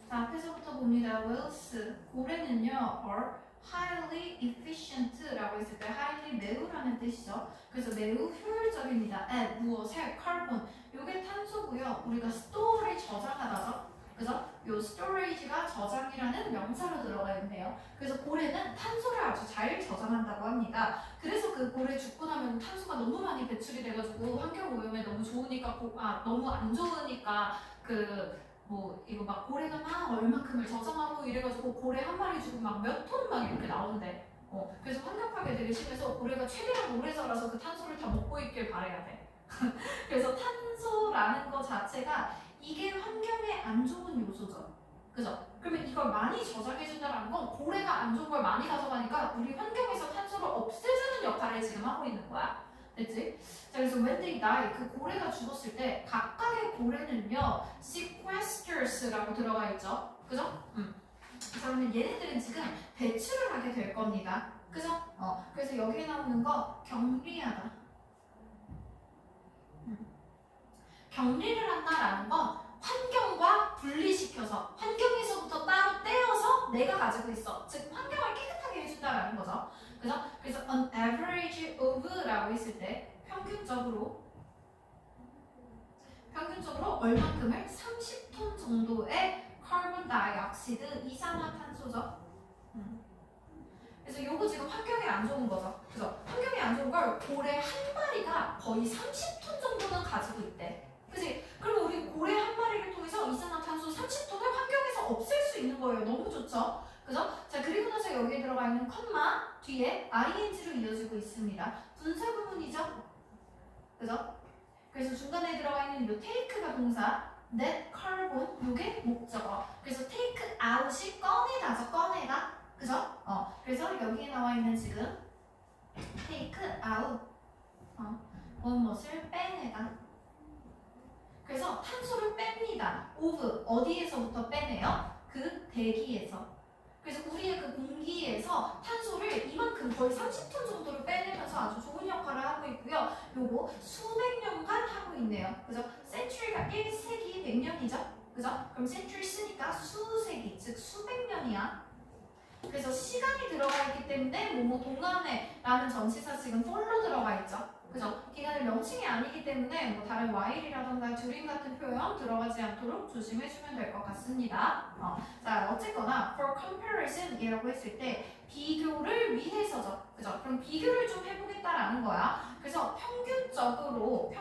자, 앞에서부터 봅니다. whales, 고래는요, are highly efficient라고 했을 때 highly 매우라는 뜻이죠. 그래서 매우 효율적입니다. at 무엇에? carbon. 요게 탄소고요. 우리가 store를 저장하다죠. 그래서 요 storage가 저장이라는 명사로 들어가 있네요. 그래서 고래는 탄소를 아주 잘 저장한다고 합니다. 그래서 그 고래 죽고 나면 탄소가 너무 많이 배출이 돼가지고 환경 오염에 너무 좋으니까 너무 안 좋으니까 이거 막 고래가 막 얼만큼을 저장하고 이래가지고 고래 한 마리 주고 막 몇 톤 막 이렇게 나온대. 그래서 환경 파괴 되게 심해서 고래가 최대한 오래 살아서 그 탄소를 다 먹고 있길 바라야 돼. 그래서 탄소라는 거 자체가 이게 환경에 안 좋은 요소죠. 그죠? 그러면 이걸 많이 저장해준다는 건 고래가 안 좋은 걸 많이 가져가니까 우리 환경에서 탄소를 없애주는 역할을 지금 하고 있는 거야. 됐지? 자, 그래서 when they die, 그 고래가 죽었을 때 각각의 고래는요 sequesters라고 들어가 있죠. 그죠? 자, 그러면 얘네들은 지금 배출을 하게 될 겁니다. 그죠? 그래서 여기에 나오는 거 격리하다. 격리를 한다라는 건 환경과 분리시켜서 환경에서부터 따로 떼어서 내가 가지고 있어. 즉 환경을 깨끗하게 해준다라는 거죠. 그죠? 그래서 on average of라고 했을 때 평균적으로 얼만큼을 30톤 정도의 카본 다이옥시드 이산화탄소죠. 그래서 요거 지금 환경에 안 좋은 거죠. 그죠? 환경에 안 좋은 걸 고래 한 마리가 거의 30톤 정도는 가지고 있대. 그치? 그럼 우리 고래 한 마리를 통해서 이산화탄소 30톤을 환경에서 없앨 수 있는 거예요. 너무 좋죠? 그죠? 자, 그리고 나서 여기에 들어가 있는 컴마 뒤에 ing로 이어지고 있습니다. 분사 구문이죠? 그죠? 그래서 중간에 들어가 있는 요 take가 동사, net carbon 요게 목적어. 그래서 take out이 꺼내다죠. 꺼내다. 그죠? 그래서 여기에 나와 있는 지금 take out 무엇을 빼내다. 그래서 탄소를 뺍니다. of 어디에서부터 빼내요? 그 대기에서. 그래서 우리의 그 공기에서 탄소를 이만큼 거의 30톤 정도를 빼내면서 아주 좋은 역할을 하고 있고요. 요거 수백 년간 하고 있네요. 그죠? century가 1세기 100년이죠? 그죠? 그럼 century 쓰니까 수세기, 즉 수백 년이야. 그래서 시간이 들어가 있기 때문에 뭐뭐 동안에라는 전치사 지금 for로 들어가 있죠. 그죠? 기간의 명칭이 아니기 때문에 뭐 다른 while이라던가 during 같은 표현 들어가지 않도록 조심해주면 될 것 같습니다. 자, 어쨌거나 for comparison이라고 했을 때 비교를 위해서죠. 그죠? 그럼 비교를 좀 해보겠다라는 거야. 그래서 평균적으로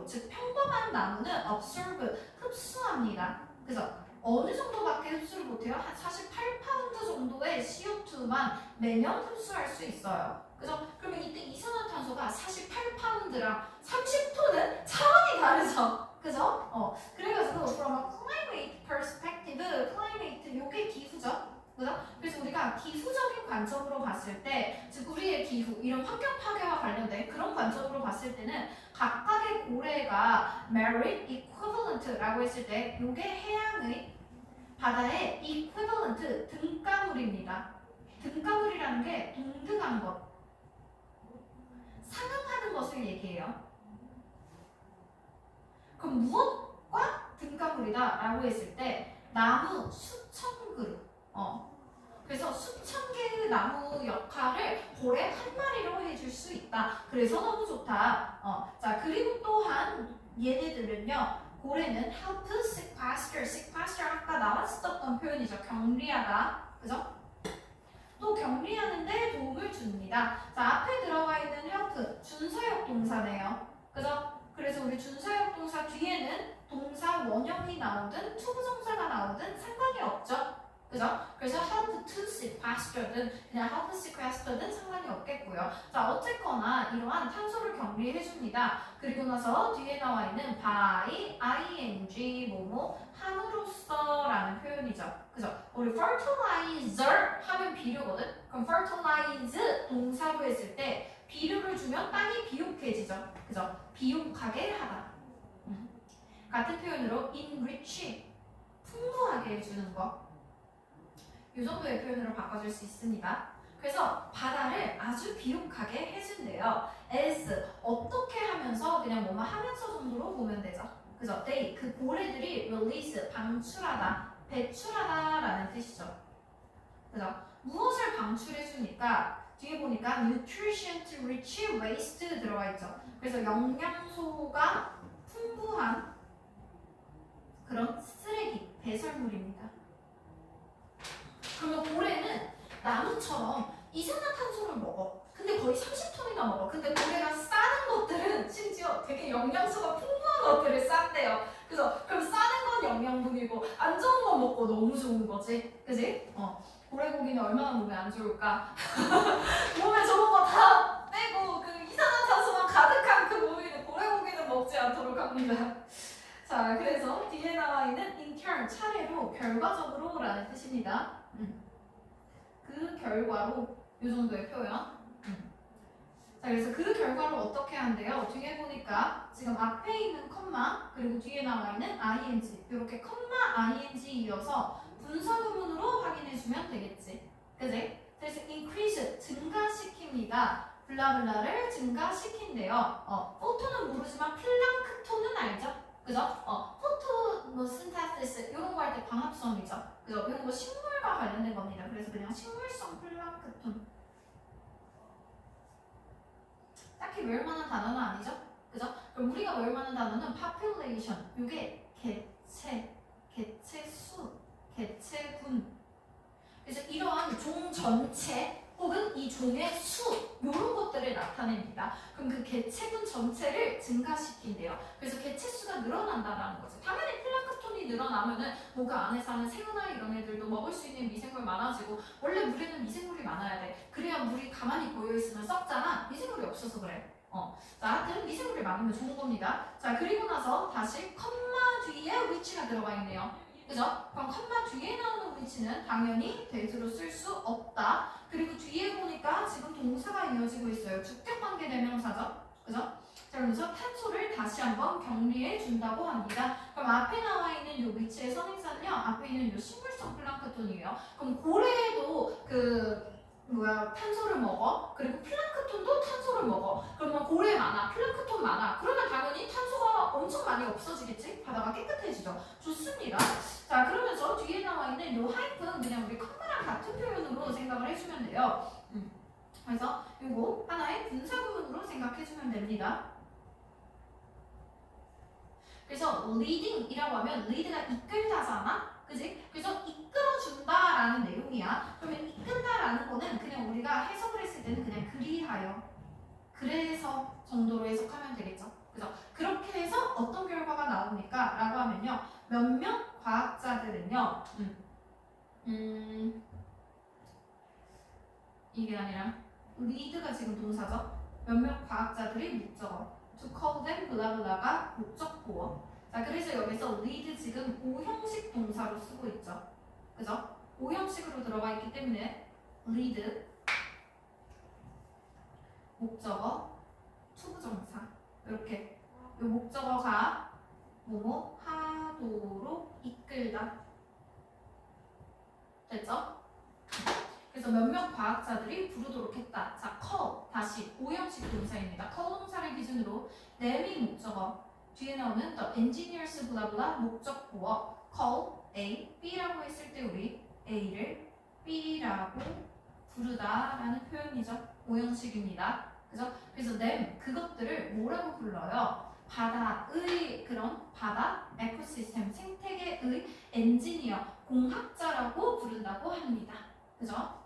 즉 평범한 나무는 absorb 흡수합니다. 그죠? 어느 정도밖에 흡수를 못해요? 한 48파운드 정도의 CO2만 매년 흡수할 수 있어요. 그죠? 그러면 이때 이산화탄소가 48파운드랑 30톤은 차원이 다르죠. 그죠? 그래가지고 from a climate perspective, climate 요게 기후죠. 그죠? 그래서 우리가 기후적인 관점으로 봤을 때, 즉 우리의 기후, 이런 환경 파괴와 관련된 그런 관점으로 봤을 때는 각각의 고래가 marine equivalent라고 했을 때 요게 해양의 바다의 equivalent 등가물입니다. 등가물이라는 게 동등한 것, 상응하는 것을 얘기해요. 그럼 무엇과 등가물이다 라고 했을 때 나무 수천 그루 그래서 수천 개의 나무 역할을 고래 한 마리로 해줄 수 있다. 그래서 너무 좋다. 자, 그리고 또한 얘네들은요, 고래는 help sequester 아까 나왔었던 표현이죠. 격리하다. 그죠? 또 격리하는데 도움을 줍니다. 자, 앞에 들어가 있는 help 준사역 동사네요. 그죠? 그래서 우리 준사역 동사 뒤에는 동사 원형이 나오든 투부정사가 나오든 상관이 없죠. 그죠? 그래서 help to sequester든 그냥 help sequester든 상관이 없겠고요. 자, 어쨌거나 이러한 탄소를 격리해줍니다. 그리고 나서 뒤에 나와 있는 by, ing, 뭐뭐 함으로써라는 표현이죠. 그죠? 우리 fertilizer 하면 비료거든? 그럼 fertilize 동사로 했을 때 비료를 주면 땅이 비옥해지죠. 그죠? 비옥하게 하다. 같은 표현으로 enrich, 풍부하게 해주는 거. 이 정도의 표현으로 바꿔줄 수 있습니다. 그래서 바다를 아주 비옥하게 해준대요. as 어떻게 하면서 그냥 뭐만 하면서 정도로 보면 되죠. 그죠? they 그 고래들이 release 방출하다, 배출하다라는 뜻이죠. 그죠? 무엇을 방출해주니까 뒤에 보니까 nutrition to rich waste 들어가 있죠. 그래서 영양소가 풍부한 그런 쓰레기, 배설물입니다. 그러면 고래는 나무처럼 이산화탄소를 먹어. 근데 거의 30톤이나 먹어. 근데 고래가 싸는 것들은 심지어 되게 영양소가 풍부한 것들을 싼대요. 그래서 그럼 싸는 건 영양분이고 안 좋은 건 먹고 너무 좋은 거지. 그지? 고래고기는 얼마나 몸에 안 좋을까? 몸에 좋은 거 다 빼고 그 이산화탄소만 가득한 그 몸이 고래고기는 먹지 않도록 합니다. 자, 그래서 뒤에 나와 있는 in turn, 차례로, 결과적으로 라는 뜻입니다. 그 결과로 이 정도의 표현. 자, 그래서 그 결과로 어떻게 한대요? 뒤에 보니까 지금 앞에 있는 컴마 그리고 뒤에 나와 있는 ing 이렇게 컴마 ing 이어서 분사구문으로 확인해주면 되겠지. 그지? 그래서 increase 증가시킵니다. 블라블라를 증가시킨대요. 포토는 모르지만 플랑크톤은 알죠? 그죠? 포토노신테시스 이런 거 할 때 광합성이죠. 그죠? 이런 거 식물과 관련된 겁니다. 그래서 그냥 식물성 플랑크톤. 딱히 외울 만한 단어는 아니죠? 그죠? 그럼 우리가 외울 만한 단어는 population. 이게 개체수, 개체군. 그래서 이러한 종 전체 혹은 이 종의 수 이런 것들을 나타냅니다. 그럼 그 개체군 전체를 증가시킨대요. 그래서 개체수가 늘어난다라는 거죠. 당연히 플랑크톤이 늘어나면은 뭐가 안에 사는 새우나 이런 애들도 먹을 수 있는 미생물 많아지고 원래 물에는 미생물이 많아야 돼. 그래야 물이 가만히 고여 있으면 썩잖아. 미생물이 없어서 그래. 자, 하여튼 미생물이 많으면 좋은 겁니다. 자, 그리고 나서 다시 컴마 뒤에 which가 들어가 있네요. 그죠? 그럼 컴마 뒤에 나오는 위치는 당연히 대수로 쓸 수 없다. 그리고 뒤에 보니까 지금 동사가 이어지고 있어요. 주격관계 대명사죠. 그죠? 자, 그러면서 탄소를 다시 한번 격리해 준다고 합니다. 그럼 앞에 나와 있는 이 위치의 선행사는요. 앞에 있는 이 식물성 플랑크톤이에요. 그럼 고래도 탄소를 먹어. 그리고 플랑크톤도 탄소를 먹어. 그러면 고래 많아, 플랑크톤 많아. 그러면 당연히 탄소가 엄청 많이 없어지겠지? 바다가 깨끗해지죠. 좋습니다. 자, 그러면서 뒤에 나와 있는 요 하이프는 그냥 우리 컴마랑 같은 표현으로 생각을 해주면 돼요. 그래서 요거 하나의 분사구문으로 생각해주면 됩니다. 그래서 leading이라고 하면 lead가 이끌다잖아? 그지? 그래서 이끌어준다라는 내용이야. 그러면 이끈다라는 거는 그냥 우리가 해석을 했을 때는 그냥 그리하여, 그래서 정도로 해석하면 되겠죠. 그죠? 그렇게 해서 어떤 결과가 나옵니까? 라고 하면요. 몇몇 과학자들은요. 이게 아니라 lead가 지금 동사죠. 몇몇 과학자들이 목적어 to call them 블라블라가 목적 보어. 자, 그래서 여기서 lead 지금 오형식 동사로 쓰고 있죠. 그죠? 오형식으로 들어가 있기 때문에 lead 목적어 투부정사 이렇게 이 목적어가 뭐뭐 하도록 이끌다. 됐죠? 그래서 몇몇 과학자들이 부르도록 했다. 자, call 다시 오형식 동사입니다. call 동사를 기준으로 nam이 목적어, 뒤에 나오는 the engineers 블라블라 목적 보어, call A, B라고 했을 때 우리 A를 B라고 부르다라는 표현이죠. 오형식입니다. 그죠? 그래서 them 그것들을 뭐라고 불러요? 바다의 그런 바다 에코시스템 생태계의 엔지니어 공학자라고 부른다고 합니다. 그죠?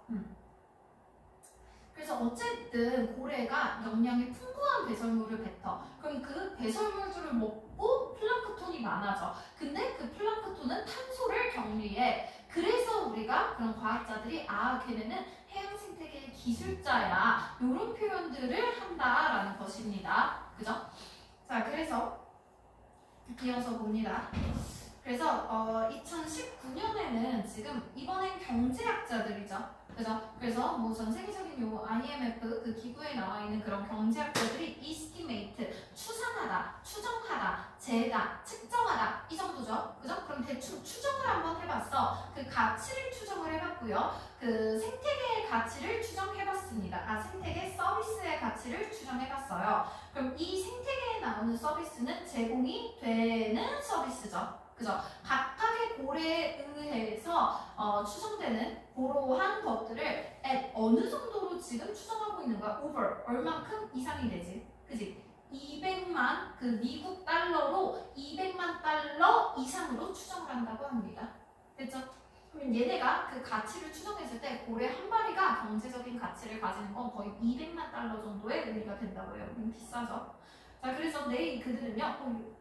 그래서 어쨌든 고래가 영양이 풍부한 배설물을 뱉어. 그럼 그 배설물들을 먹고 플랑크톤이 많아져. 근데 그 플랑크톤은 탄소를 격리해. 그래서 우리가 그런 과학자들이 걔네는 해양 생태계의 기술자야. 이런 표현들을 한다라는 것입니다. 그죠? 자, 그래서 이어서 봅니다. 그래서 2019년에는 지금 이번엔 경제학자들이죠. 그죠? 그래서 뭐 전 세계적인 요 IMF 그 기구에 나와 있는 그런 경제학자들이 estimate 추산하다, 추정하다, 재다, 측정하다 이 정도죠. 그죠? 그럼 대충 추정을 한번 해봤어. 그 가치를 추정을 해봤고요. 그 생태계의 가치를 추정해봤습니다. 생태계 서비스의 가치를 추정해봤어요. 그럼 이 생태계에 나오는 서비스는 제공이 되는 서비스죠. 그죠? 각각의 고래에 의해서 추정되는 그러한 것들을 at 어느 정도로 지금 추정하고 있는 거야? over 얼만큼 이상이 되지, 그지? 200만 그 미국 달러로 200만 달러 이상으로 추정을 한다고 합니다. 됐죠? 그럼 얘네가 그 가치를 추정했을 때 고래 한 마리가 경제적인 가치를 가지는 건 거의 200만 달러 정도의 의미가 된다고 해요. 비싸죠. 자, 그래서 그들은요.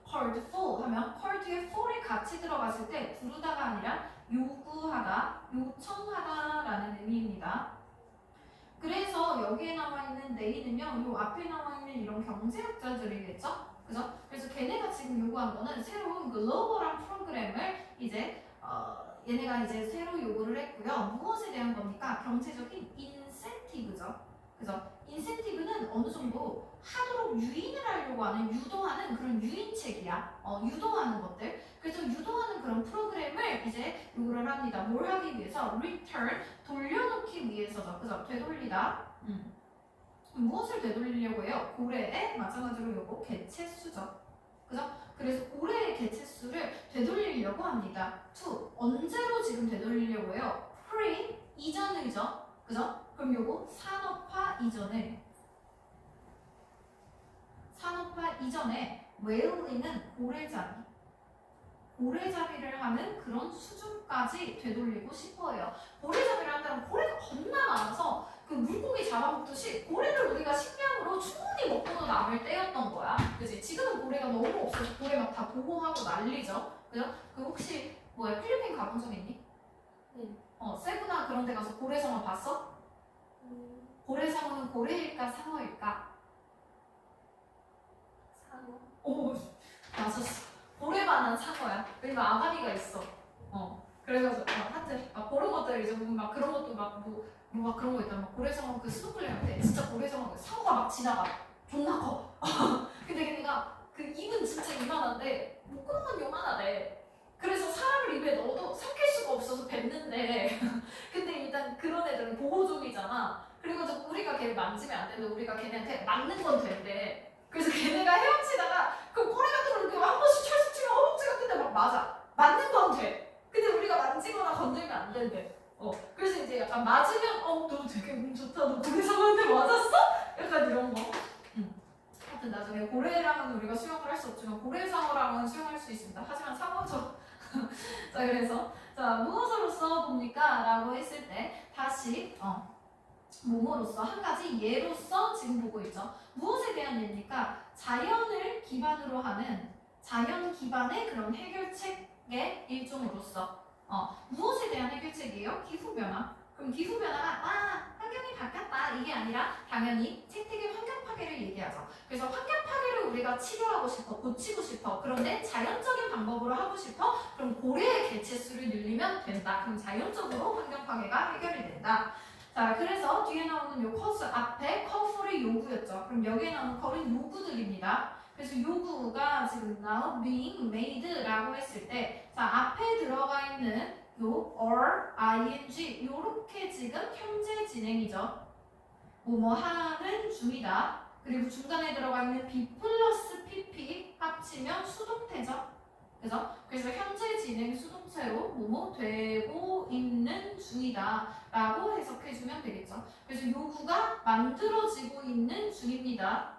called for 하면 call드에 for의 같이 들어갔을 때 부르다가 아니라 요구하다, 요청하다라는 의미입니다. 그래서 여기에 나와 있는 they는요, 요 앞에 나와 있는 이런 경제학자들이겠죠? 그죠? 그래서 걔네가 지금 요구한 거는 새로운 글로벌한 프로그램을 이제 얘네가 이제 새로 요구를 했고요. 무엇에 대한 겁니까? 경제적인 인센티브죠. 그죠? 인센티브는 어느 정도 하도록 유인을 하려고 하는, 유도하는 그런 유인책이야. 유도하는 것들. 그래서 유도하는 그런 프로그램을 이제 요구를 합니다. 뭘 하기 위해서? return, 돌려놓기 위해서죠. 그죠? 되돌리다. 무엇을 되돌리려고 해요? 고래의 마찬가지로 요거 개체수죠. 그죠? 그래서 고래의 개체수를 되돌리려고 합니다. to 언제로 지금 되돌리려고 해요? pre 이전을죠. 그죠? 그럼 요거 산업화 이전에 whaling은 고래잡이를 하는 그런 수준까지 되돌리고 싶어요. 고래잡이를 한다면 고래가 겁나 많아서 그 물고기 잡아먹듯이 고래를 우리가 식량으로 충분히 먹고도 남을 때였던 거야. 그치? 지금은 고래가 너무 없어서 고래 막 다 보호하고 난리죠. 그죠? 그 혹시 필리핀 가본 적 있니? 네. 세부나 그런 데 가서 고래상어 봤어? 고래상어는 고래일까 상어일까? 상어. 오, 맞았어. 고래만한 상어야. 왜냐면 아가미가 있어. 그래가지고 하여튼 그런 것들 이제 보면 막 그런 것도 막 그런 거 있다. 막 고래상어 그 스노클링 할 때 진짜 고래상어 상어가 막 지나가. 존나 커. 근데 걔네가 그 입은 진짜 이만한데 목구멍은 요만하대. 그래서 사람을 입에 넣어도 삼킬 수가 없어서 뱉는데 근데 일단 그런 애들은 보호종이잖아. 그래가지고 우리가 걔를 만지면 안 되는데 우리가 걔네한테 맞는 건 된대. 그래서 걔네가 헤엄치다가 그 꼬리 같은 걸 이렇게 한 번씩 철썩 치면 허벅지 같은 데 막 맞아. 맞는 건 돼. 근데 우리가 만지거나 건들면 안 된대. 그래서 이제 약간 맞으면 너 되게 운 좋다. 너 고래상어한테 맞았어? 약간 이런 거. 하여튼 나중에 고래랑은 우리가 수영을 할 수 없지만 고래상어랑은 수영할 수 있습니다. 하지만 상어죠. 자, 그래서 무엇으로써 봅니까? 라고 했을 때 다시 뭐뭐로서 한 가지 예로서 지금 보고 있죠. 무엇에 대한 예입니까? 자연을 기반으로 하는 자연 기반의 그런 해결책의 일종으로서 무엇에 대한 해결책이에요? 기후변화. 그럼 기후변화가 환경이 바뀌었다 이게 아니라 당연히 생태계 환경 파괴를 얘기하죠. 그래서 환경 파괴를 우리가 치료하고 싶어, 고치고 싶어. 그런데 자연적인 방법으로 하고 싶어. 그럼 고래의 개체수를 늘리면 된다. 그럼 자연적으로 환경 파괴가 해결이 된다. 자, 그래서 뒤에 나오는 요 커스 앞에 callfor의 요구였죠. 그럼 여기에 나오는 call은 요구들입니다. 그래서 요구가 지금 now being made라고 했을 때, 자, 앞에 들어가 있는 요 or, ing 요렇게 지금 현재 진행이죠. 뭐뭐 하는 중이다. 그리고 중간에 들어가 있는 be 플러스 pp 합치면 수동태죠. 그죠? 그래서 현재 진행 수동태로 뭐뭐 되고 있는 중이다 라고 해석해주면 되겠죠. 그래서 요구가 만들어지고 있는 중입니다.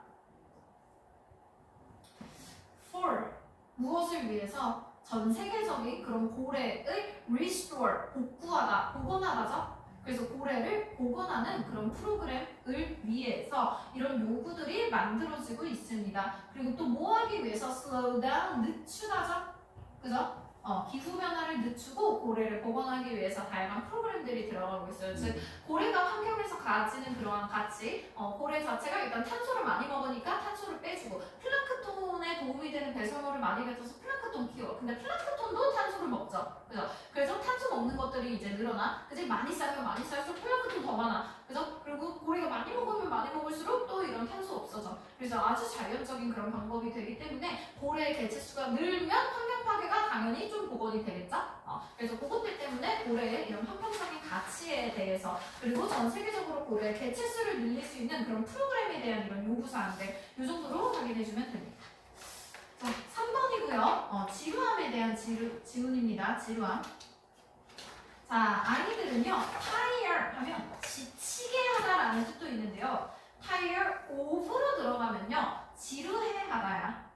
for 무엇을 위해서? 전 세계적인 그런 고래의 restore 복구하다, 복원하다죠. 그래서 고래를 복원하는 그런 프로그램을 위해서 이런 요구들이 만들어지고 있습니다. 그리고 또 뭐 하기 위해서? slow down, 늦추다죠. 그죠? 기후변화를 늦추고 고래를 복원하기 위해서 다양한 프로그램들이 들어가고 있어요. 즉 고래가 환경에서 가지는 그러한 가치, 고래 자체가 일단 탄소를 많이 먹으니까 탄소를 빼주고 플랑크톤에 도움이 되는 배설물을 많이 뱉어서 플랑크톤 키워. 근데 플랑크톤도 탄소를 먹죠. 그죠? 그래서 탄소 먹는 것들이 이제 늘어나. 그지? 많이 쌓이면 많이 쌓일수록 플랑크톤 더 많아. 그죠? 그리고 고래가 많이 먹으면 많이 먹을수록 또 이런 탄소 없어져. 그래서 아주 자연적인 그런 방법이 되기 때문에 고래의 개체수가 늘면 환경 파괴가 당연히 좀 복원이 되겠죠? 그래서 그것들 때문에 고래의 이런 환경적인 가치에 대해서 그리고 전 세계적으로 고래의 개체수를 늘릴 수 있는 그런 프로그램에 대한 이런 요구사항들 이 정도로 확인해주면 됩니다. 자, 3번이고요. 지루함에 대한 질문입니다. 지루함. 자, 아이들은요, tired 하면 지치게 하다라는 뜻도 있는데요. tired of로 들어가면요, 지루해 하다야.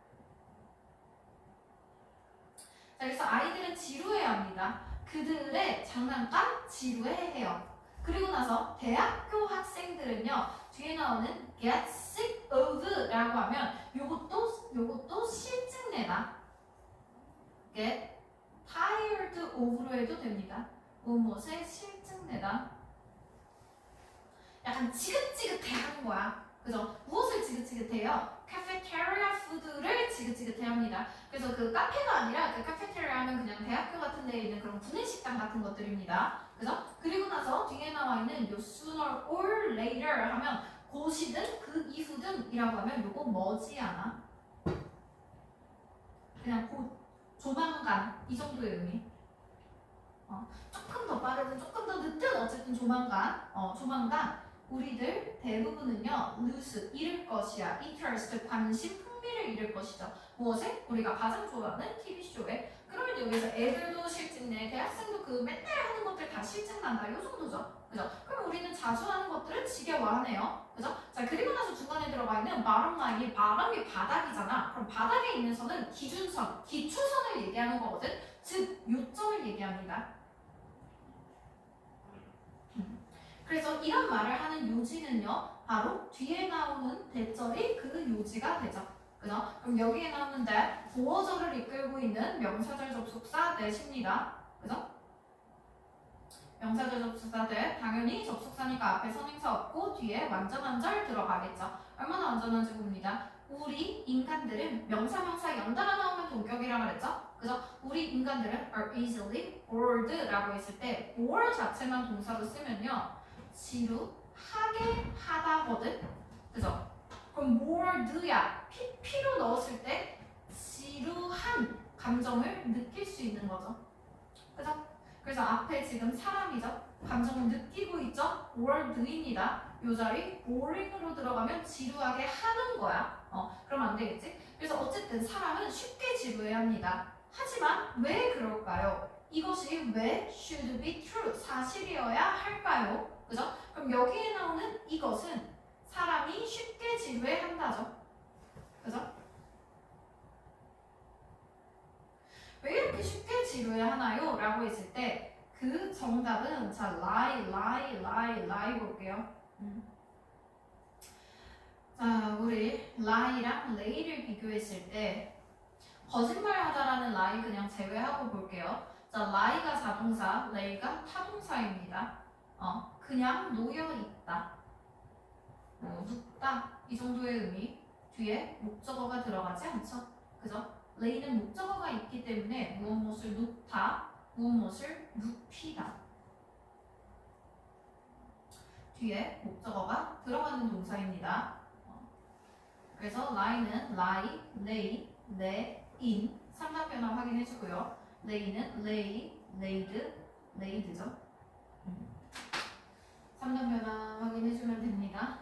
자, 그래서 아이들은 지루해 합니다. 그들의 장난감 지루해해요. 그리고 나서 대학교 학생들은요, 뒤에 나오는 get sick of라고 하면 요것도 실증내다. get tired of로 해도 됩니다. 무엇에 실증내다. 약간 지긋지긋해하는 거야. 그죠? 무엇을 지긋지긋해요? 카페테리아 푸드를 지긋지긋해 합니다. 그래서 그 카페가 아니라 그 카페테리아 하면 그냥 대학교 같은 데에 있는 그런 구내식당 같은 것들입니다. 그죠? 그리고 나서 뒤에 나와 있는 요 sooner or later 하면 곧이든 그 이후든 이라고 하면 요거 머지않아. 그냥 곧, 조만간 이 정도의 의미. 조금 더 빠르든 조금 더 늦든 어쨌든 조만간 우리들 대부분은요 lose 잃을 것이야. interest 관심 흥미를 잃을 것이죠. 무엇에? 우리가 가장 좋아하는 TV쇼에. 그러면 여기서 애들도 실증내, 대학생도 그 맨날 하는 것들 다 실증난다. 요 정도죠. 그죠? 그럼 우리는 자주 하는 것들은 지겨워하네요. 그죠? 자, 그리고 나서 중간에 들어가 있는 bottom line이 바람이 바닥이잖아. 그럼 바닥에 있는 선은 기준선, 기초선을 얘기하는 거거든. 즉 요점을 얘기합니다. 그래서 이런 말을 하는 요지는요, 바로 뒤에 나오는 대절이 그 요지가 되죠. 그죠? 그럼 여기에 나오는데 보어절을 이끌고 있는 명사절 접속사 that입니다. 그죠? 명사절 접속사 that 당연히 접속사니까 앞에 선행사 없고 뒤에 완전한 절 들어가겠죠. 얼마나 완전한지 봅니다. 우리 인간들은 명사 연달아 나오면 동격이라고 그랬죠? 그죠? 우리 인간들은 are easily bored라고 했을 때 bore 자체만 동사로 쓰면요 지루하게 하다거든? 그죠? 그럼 bored야 pp로 넣었을 때 지루한 감정을 느낄 수 있는 거죠. 그죠? 그래서 앞에 지금 사람이죠? 감정을 느끼고 있죠? bored입니다. 요 자리 boring으로 들어가면 지루하게 하는 거야. 그럼 안 되겠지? 그래서 어쨌든 사람은 쉽게 지루해 합니다. 하지만 왜 그럴까요? 이것이 왜 should be true, 사실이어야 할까요? 그죠? 그럼 여기에 나오는 이것은 사람이 쉽게 지루해 한다죠. 그죠? 왜 이렇게 쉽게 지루해 하나요? 라고 했을 때 그 정답은 자 lie 볼게요. 자, 우리 lie랑 lay를 비교했을 때 거짓말하다라는 lie 그냥 제외하고 볼게요. 자, lie가 자동사, lay가 타동사입니다. 그냥 놓여 있다, 눕다 이 정도의 의미. 뒤에 목적어가 들어가지 않죠. 그죠? lay는 목적어가 있기 때문에 무엇을 눕다, 무엇을 눕히다. 뒤에 목적어가 들어가는 동사입니다. 그래서 lie는 lie, lay, lay, in 3단변화 확인해주고요. lay는 lay, laid, laid죠. 3단변화 확인해주면 됩니다.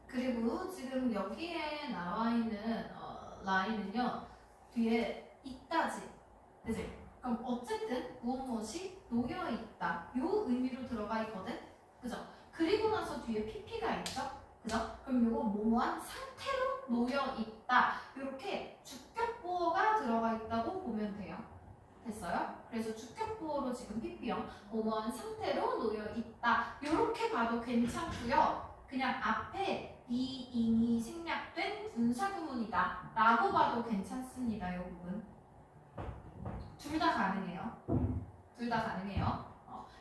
그리고 지금 여기에 나와 있는 lie는요 뒤에 있다지, 그치? 그럼 어쨌든 무엇이 놓여 있다 요 의미로 들어가 있거든, 그죠? 그리고 나서 뒤에 pp가 있죠, 그죠? 그럼 요거 뭐뭐한 상태로 놓여 있다 이렇게 주격보어가 들어가 있다고 보면 돼요. 됐어요? 그래서 주격보어로 지금 pp형 뭐뭐한 상태로 놓여 있다 이렇게 봐도 괜찮고요. 그냥 앞에 being이 생략된 분사구문이다 라고 봐도 괜찮습니다. 이 부분 둘 다 가능해요. 둘 다 가능해요.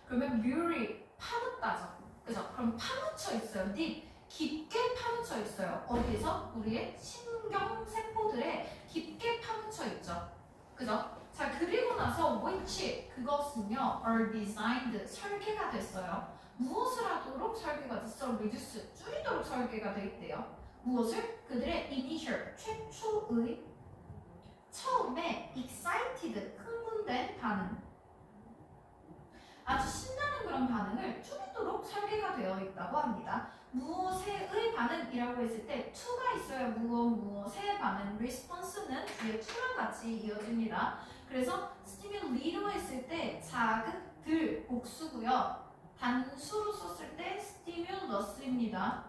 그러면 뮤리 파묻다죠. 그죠? 그럼 파묻혀 있어요. deep 깊게 파묻혀 있어요. 어디에서? 우리의 신경세포들에 깊게 파묻혀 있죠. 그죠? 자, 그리고 나서 which 그것은요 are designed 설계가 됐어요. 무엇을 하도록 설계가 됐어? reduce 줄이도록 설계가 돼 있대요. 무엇을? 그들의 initial 최초의 처음에 excited 흥분된 반응, 아주 신나는 그런 반응을 줄이도록 설계가 되어 있다고 합니다. 무엇의 반응이라고 했을 때 to가 있어야 무엇의 반응, response는 뒤에 to랑 같이 이어집니다. 그래서 stimul이로 했을 때 자극들 복수고요. 단수로 썼을 때 stimulus입니다.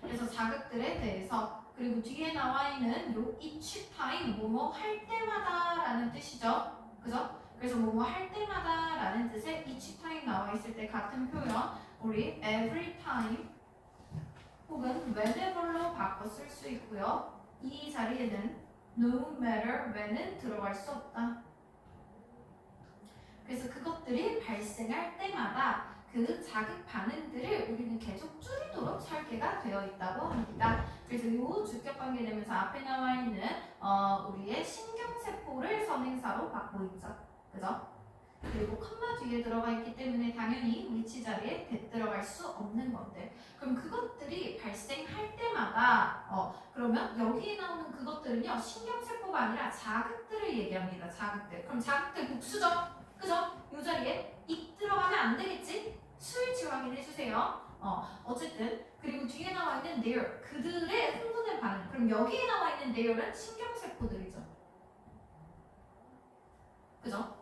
그래서 자극들에 대해서 그리고 뒤에 나와 있는 요 each time 뭐뭐 할 때마다 라는 뜻이죠. 그죠? 그래서 뭐뭐 할 때마다 라는 뜻의 each time 나와 있을 때 같은 표현 우리 every time 혹은 whenever로 바꿔 쓸 수 있고요. 이 자리에는 no matter when은 들어갈 수 없다. 그래서 그것들이 발생할 때마다 그 자극 반응들을 우리는 계속 줄이도록 설계가 되어 있다고 합니다. 그래서 이 주격 관계되면서 앞에 나와 있는 우리의 신경세포를 선행사로 받고 있죠. 그죠? 그리고 컴마 뒤에 들어가 있기 때문에 당연히 위치 자리에 대 들어갈 수 없는 것들. 그럼 그것들이 발생할 때마다 그러면 여기에 나오는 그것들은요 신경세포가 아니라 자극들을 얘기합니다. 자극들. 그럼 자극들 복수죠. 그죠? 이 자리에 입 들어가면 안 되겠지? 스위치 확인해 주세요. 어쨌든 그리고 뒤에 나와 있는 their 그들의 흥분의 반응. 그럼 여기에 나와 있는 their은 신경세포들이죠. 그죠?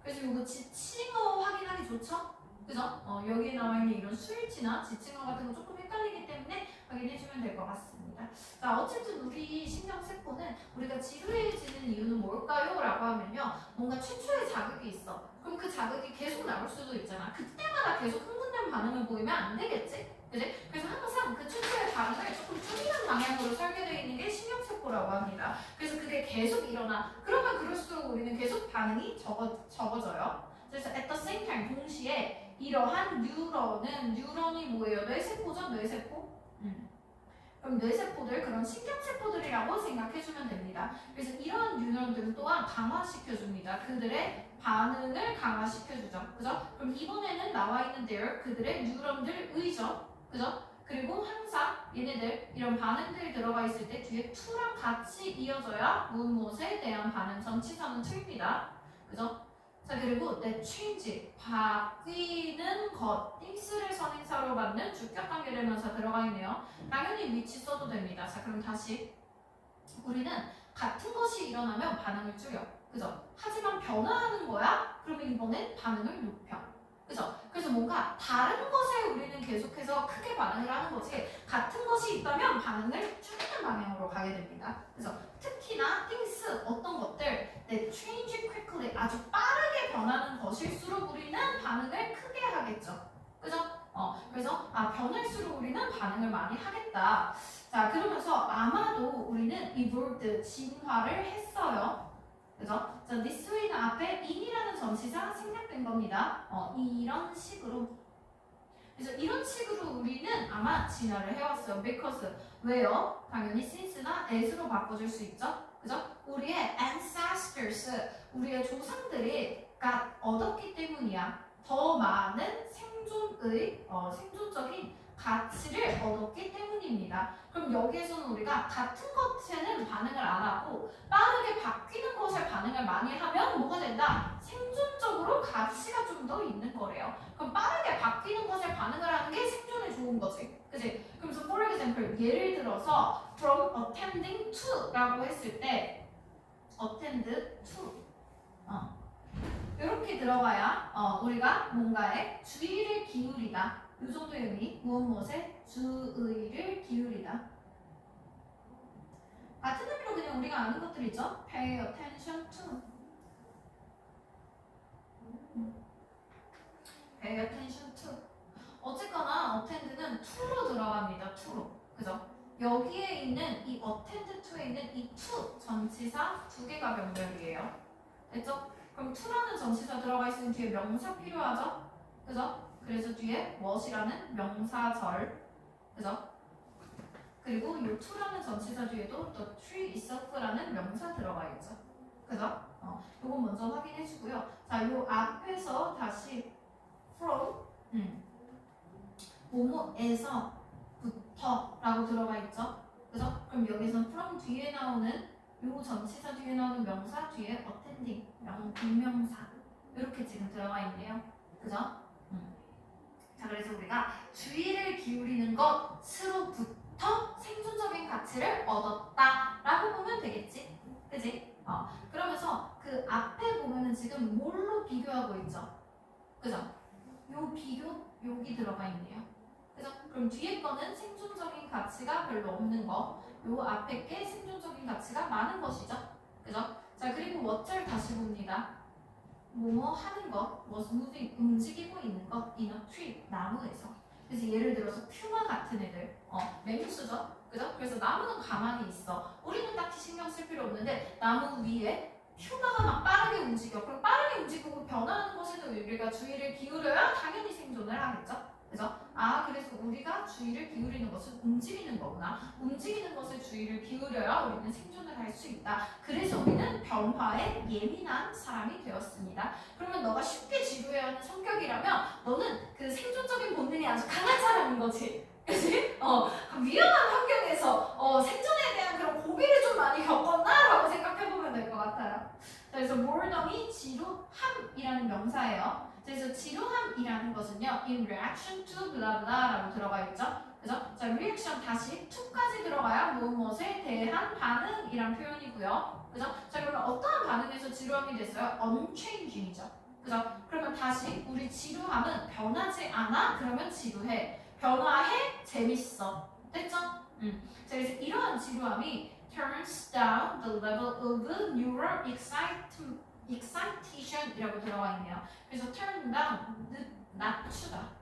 그래서 이거 지칭어 확인하기 좋죠? 그죠? 여기에 나와 있는 이런 스위치나 지칭어 같은 거 조금 헷갈리기 때문에 확인해주면 될 것 같습니다. 자, 어쨌든 우리 신경세포는 우리가 지루해지는 이유는 뭘까요? 라고 하면요. 뭔가 최초의 자극이 있어. 그럼 그 자극이 계속 나올 수도 있잖아. 그때마다 계속 흥분된 반응을 보이면 안 되겠지? 그지? 그래서 항상 그 최초의 반응을 조금 줄이는 방향으로 설계되어 있는 게 신경세포라고 합니다. 그래서 그게 계속 일어나. 그러면 그럴수록 우리는 계속 반응이 적어져요. 그래서 at the same time 동시에 이러한 뉴런이 뭐예요? 뇌세포죠? 뇌세포? 그럼 뇌세포들 그런 신경세포들이라고 생각해주면 됩니다. 그래서 이러한 뉴런들 또한 강화시켜줍니다. 그들의 반응을 강화시켜주죠. 그죠? 그럼 이번에는 나와 있는 their 그들의 뉴런들의죠. 그죠? 그리고 항상 얘네들 이런 반응들 들어가 있을 때 뒤에 to랑 같이 이어져야 무엇에 대한 반응 전치사는 to입니다. 그죠? 자 그리고 the change 바뀌는 것 things를 선행사로 받는 주격관계대명사 들어가 있네요. 당연히 위치 써도 됩니다. 자 그럼 다시 우리는 같은 것이 일어나면 반응을 줄여. 그죠? 하지만 변화하는 거야? 그러면 이번엔 반응을 높여. 그죠? 그래서 뭔가 다른 것에 우리는 계속해서 크게 반응을 하는 거지 같은 것이 있다면 반응을 줄이는 방향으로 가게 됩니다. 그래서 특히나 things 어떤 것들 change quickly 아주 빠르게 변하는 것일수록 우리는 반응을 크게 하겠죠. 그죠? 그래서 변할수록 우리는 반응을 많이 하겠다. 자 그러면서 아마도 우리는 evolved 진화를 했어요. 그죠? 자, this way는 앞에 in이라는 전치사 생략된 겁니다. 이런 식으로. 그래서 이런 식으로 우리는 아마 진화를 해왔어요. because 왜요? 당연히 since나 as로 바꿔줄 수 있죠. 그죠? 우리의 ancestors, 우리의 조상들이 얻었기 때문이야. 더 많은 생존적인 가치를 얻었기 때문입니다. 그럼 여기에서는 우리가 같은 것에는 반응을 안 하고 빠르게 바뀌는 것에 반응을 많이 하면 뭐가 된다? 생존적으로 가치가 좀 더 있는 거래요. 그럼 빠르게 바뀌는 것에 반응을 하는 게 생존에 좋은 거지. 그치? 그래서 for example 예를 들어서 from attending to 라고 했을 때 attend to 이렇게 들어가야 우리가 뭔가에 주의를 기울이다. 이 정도의 의미, 무엇에 주의를 기울이다. 같은 의미로 그냥 우리가 아는 것들 있죠? Pay attention to. Pay attention to. 어쨌거나 attend는 to로 들어갑니다. to로. 그죠? 여기에 있는 이 attend to에 있는 이 to 전치사 두 개가 명령이에요. 됐죠? 그럼 to라는 전치사 들어가 있으면 뒤에 명사 필요하죠? 그죠? 그래서 뒤에 what이라는 명사절. 그죠? 그리고 이 to라는 전치사 뒤에도 the tree itself라는 명사 들어가 있죠. 그죠? 요건 먼저 확인해 주고요. 자, 요 앞에서 다시 from 뭐뭐에서부터 라고 들어가 있죠. 그죠? 그럼 여기서는 from 뒤에 나오는 요 전치사 뒤에 나오는 명사 뒤에 attending 비명사 이렇게 지금 들어가 있네요. 그죠? 자, 그래서 우리가 주의를 기울이는 것으로부터 생존적인 가치를 얻었다라고 보면 되겠지, 그지? 그러면서 그 앞에 보면은 지금 뭘로 비교하고 있죠, 그죠? 요 비교 여기 들어가 있네요. 그죠? 그럼 뒤에 거는 생존적인 가치가 별로 없는 거, 요 앞에 게 생존적인 가치가 많은 것이죠, 그죠? 자, 그리고 what을 다시 봅니다. 뭐뭐 하는 것, was moving, 움직이고 있는 것, in a tree, 나무에서. 그래서 예를 들어서 퓨마 같은 애들, 맹수죠, 그죠? 그래서 나무는 가만히 있어. 우리는 딱히 신경 쓸 필요 없는데 나무 위에 퓨마가 막 빠르게 움직여. 그럼 빠르게 움직이고 변화하는 것에도 우리가 주의를 기울여야 당연히 생존을 하겠죠, 그죠? 그래서 우리가 주의를 기울이는 것은 움직이는 거구나. 움직이는 것에 주의를 기울여야 우리는 생존을 할 수 있다. 그래서 우리는 변화에 예민한 사람이 되었습니다. 그러면 너가 쉽게 지루해하는 성격이라면 너는 그 생존적인 본능이 아주 강한 사람인 거지. 그치? 위험한 환경에서 생존에 대한 그런 고비를 좀 많이 겪었나? 라고 생각해보면 될 것 같아요. 자, 그래서 boredom이 지루함이라는 명사예요. 그래서 지루함이라는 것은요, in reaction to blah blah 라고 들어가 있죠. 그죠? 자, reaction 다시 to까지 들어가야 무엇에 대한 반응이란 표현이고요. 그죠? 자, 그러면 어떠한 반응에서 지루함이 됐어요? unchanging이죠. 그죠? 그러면 다시 우리 지루함은 변하지 않아? 그러면 지루해. 변화해? 재밌어. 됐죠? 자, 그래서 이러한 지루함이 turns down the level of neural excitation이라고 들어가 있네요. 그래서 turn down, 낮추다.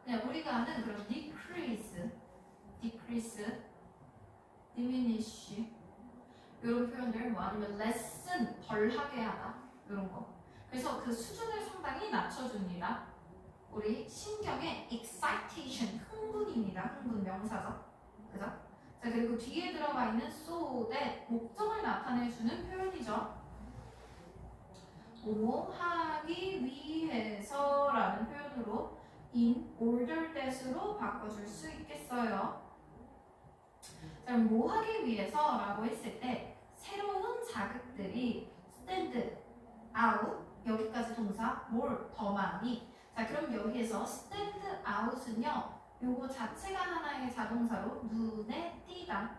그냥 우리가 하는 그런 decrease, diminish 이런 표현들, 뭐 아니면 lessen, 덜하게 하다 이런 거. 그래서 그 수준을 상당히 낮춰줍니다. 우리 신경의 excitation, 흥분입니다. 흥분 명사죠. 그죠? 자, 그리고 뒤에 들어가 있는 so that 목적을 나타내주는 표현이죠. 뭐 하기 위해서라는 표현으로 in order that으로 바꿔줄 수 있겠어요. 자, 뭐 하기 위해서라고 했을 때 새로운 자극들이 stand out, 여기까지 동사 more, 더 많이. 자, 그럼 여기에서 stand out은요, 요거 자체가 하나의 자동사로 눈에 띄다,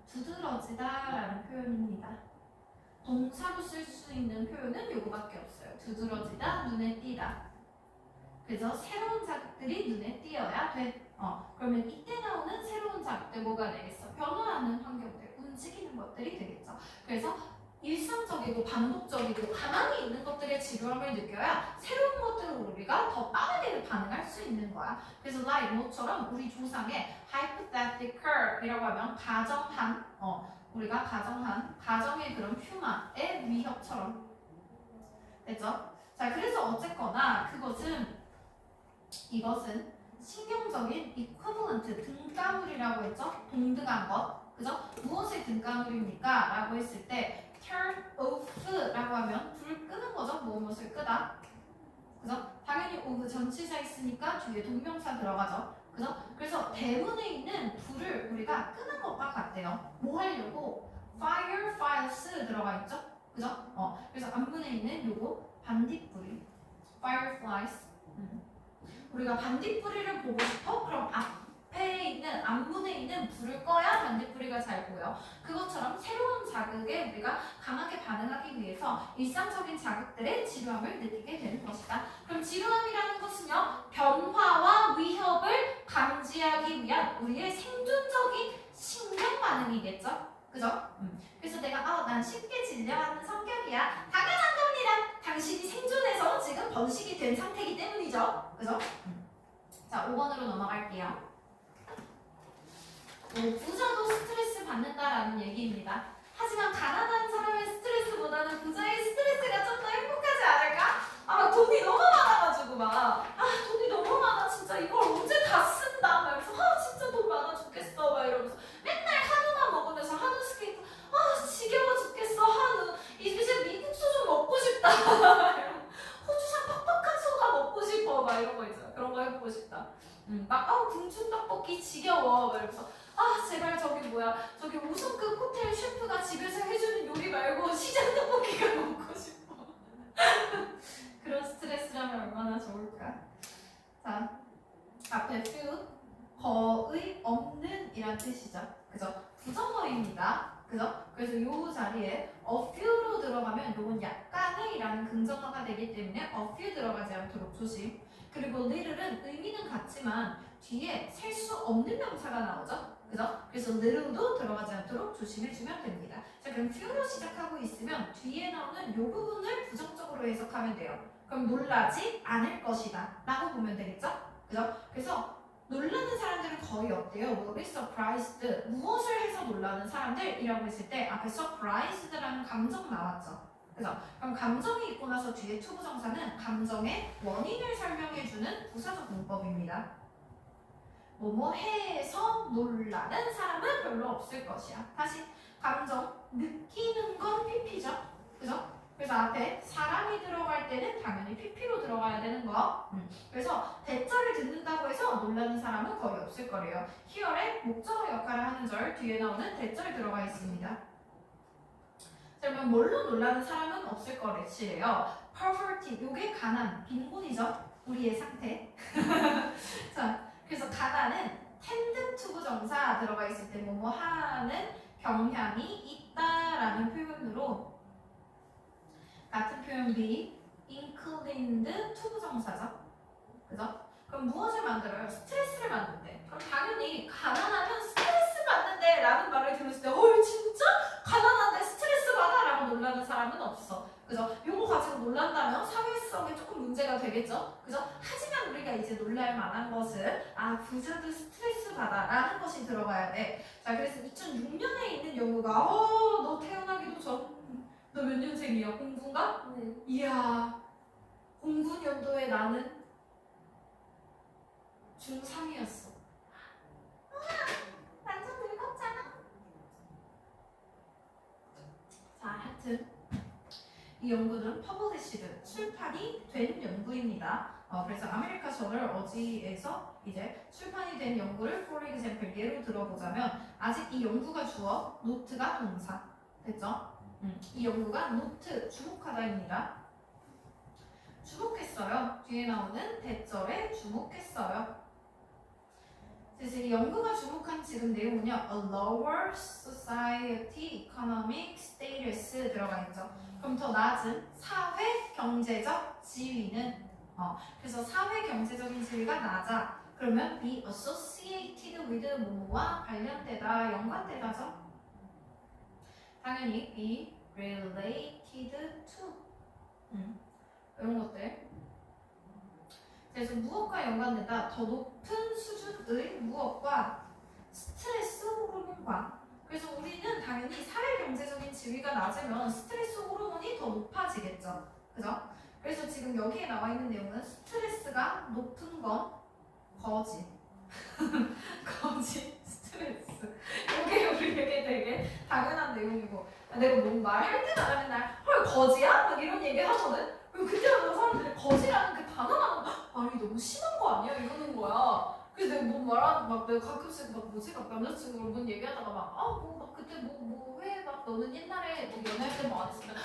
두드러지다 라는 표현입니다. 동사로 쓸 수 있는 표현은 요거밖에 없어요. 두드러지다, 눈에 띄다. 그래서 새로운 자극들이 눈에 띄어야 돼. 그러면 이때 나오는 새로운 자극들 뭐가 되겠어? 변화하는 환경들, 움직이는 것들이 되겠죠. 그래서 일상적이고 반복적이고 가만히 있는 것들의 지루함을 느껴야 새로운 것들을 우리가 더 빠르게 반응할 수 있는 거야. 그래서 like 뭐처럼 우리 조상의 hypothetical이라고 하면 가정한, 우리가 가정한 가정의 그런 퓨마의 위협처럼 됐죠? 자, 그래서 어쨌거나 이것은 신경적인 equivalent, 등가물이라고 했죠? 동등한 것, 그죠? 무엇의 등가물입니까? 라고 했을 때 turn off라고 하면 불 끄는 거죠? 무엇을 끄다, 그죠? 당연히 off 전치사 있으니까 뒤에 동명사 들어가죠, 그죠? 그래서 대문에 있는 불을 우리가 끄는 것과 같대요. 뭐 하려고? fireflies 들어가 있죠? 그죠? 그래서 앞문에 있는 요거 반딧불이 fireflies. 우리가 반딧불이를 보고 싶어? 그럼 앞에 있는 앞문에 있는 불을 꺼야 반딧불이가 잘 보여. 그것처럼 새로운 자극에 우리가 강하게 반응하기 위해서 일상적인 자극들의 지루함을 느끼게 되는 것이다. 그럼 지루함이라는 것은요, 변화와 위협을 감지하기 위한 우리의 생존적인 신경 반응이겠죠? 그죠? 그래서 내가 난 쉽게 질려하는 성격이야. 당연한 겁니다. 당신이 생존해서 지금 번식이 된 상태이기 때문이죠. 그죠? 자, 5번으로 넘어갈게요. 부자도 스트레스 받는다라는 얘기입니다. 하지만 가난한 사람의 스트레스보다는 부자의 스트레스가 좀 더 행복하지 않을까? 돈이 너무 많아가지고 돈이 너무 많아, 진짜 이걸 언제 다 쓴다 막 이러면서 진짜 돈 많아 죽겠어 막 이러면서 맨날 한우만 먹으면서 한우 스테이크 지겨워 죽겠어, 한우 이제 미국소 좀 먹고 싶다 호주산 퍽퍽한 소가 먹고 싶어 막 이런 거 있잖아. 그런 거 해보고 싶다. 궁중 떡볶이 지겨워 막 이러면서 제발 저기 5성급 호텔 셰프가 집에서 해주는 요리 말고 시장 떡볶이가 먹고 싶어 자, 앞에 few 거의 없는 이란 뜻이죠. 그죠? 부정어입니다. 그죠? 그래서 이 자리에 a few로 들어가면 이건 약간의 이라는 긍정어가 되기 때문에 a few 들어가지 않도록 조심. 그리고 little은 의미는 같지만 뒤에 셀 수 없는 명사가 나오죠. 그죠? 그래서 little도 들어가지 않도록 조심해주면 됩니다. 자, 그럼 few로 시작하고 있으면 뒤에 나오는 이 부분을 부정적으로 해석하면 돼요. 그럼 놀라지 않을 것이다 라고 보면 되겠죠? 그죠? 그래서 놀라는 사람들은 거의 없대요. Will be surprised. 무엇을 해서 놀라는 사람들이라고 했을 때 앞에 surprised라는 감정 나왔죠. 그죠? 그럼 감정이 있고 나서 뒤에 투부정사는 감정의 원인을 설명해주는 부사적 문법입니다. 뭐뭐 해서 놀라는 사람은 별로 없을 것이야. 다시 감정, 느끼는 건 PP죠. 그죠? 그래서 앞에 사람이 들어갈 때는 당연히 PP로 들어가야 되는 거. 그래서 대자를 듣는다고 해서 놀라는 사람은 거의 없을 거래요. here의 목적어 역할을 하는 절 뒤에 나오는 대절 들어가 있습니다. 자, 그러면 뭘로 놀라는 사람은 없을 거래요. poverty, 요게 가난, 빈곤이죠. 우리의 상태. 자, 그래서 가난은 tend to 부정사 들어가 있을 때 뭐뭐 하는 경향이 있다라는 표현으로 같은 표현 be inclined to 부정사죠. 그죠? 그럼 무엇을 만들어요? 스트레스를 만든대. 그럼 당연히 가난하면 스트레스 받는데 라는 말을 들었을 때 진짜? 가난한데 스트레스 받아? 라고 놀라는 사람은 없어. 그죠? 요거 가지고 놀란다면 사회성에 조금 문제가 되겠죠? 그죠? 하지만 우리가 이제 놀랄 만한 것은 부자도 스트레스 받아 라는 것이 들어가야 돼. 자, 그래서 2006년에 있는 연구가 너 태어나기도 전 너 몇 년생이야? 09인가? 네. 이야 09년도에 나는 중3이었어. 완전 늙었잖아. 자, 하여튼 이 연구는 퍼블리시드, 출판이 된 연구입니다. 그래서 아메리카 저널 어지에서 이제 출판이 된 연구를 for example 예로 들어보자면 아직 이 연구가 주어, 노트가 동사. 됐죠? 이 연구가 노트, 주목하다입니다. 주목했어요. 뒤에 나오는 대절에 주목했어요. 그래서 이 연구가 주목한 지금 내용은요. A lower society economic status 들어가 있죠. 그럼 더 낮은 사회 경제적 지위는 그래서 사회 경제적인 지위가 낮아. 그러면 be associated with 뭐뭐와 관련되다, 연관되다죠. 당연히 be related to 이런 것들. 그래서 무엇과 연관되다 더 높은 수준의 무엇과 스트레스 호르몬과. 그래서 우리는 당연히 사회 경제적인 지위가 낮으면 스트레스 호르몬이 더 높아지겠죠. 그죠? 그래서 지금 여기에 나와 있는 내용은 스트레스가 높은 건 거지. 거지 스트레스. 이게 우리에게 되게 당연한 내용이고 내가 뭐 말할 때마다 맨날 거지야? 막 이런 얘기 하거든? 그리고 그때마다 사람들이 거지라는 그 단어만 말이 너무 심한 거 아니야? 이러는 거야. 그래서 내가 뭐 말하는 막 내가 가끔씩 막 뭐지? 막 남자친구랑 뭔 얘기하다가 막 그때 뭐 왜 막 너는 옛날에 뭐 연애할 때 뭐 안 했으면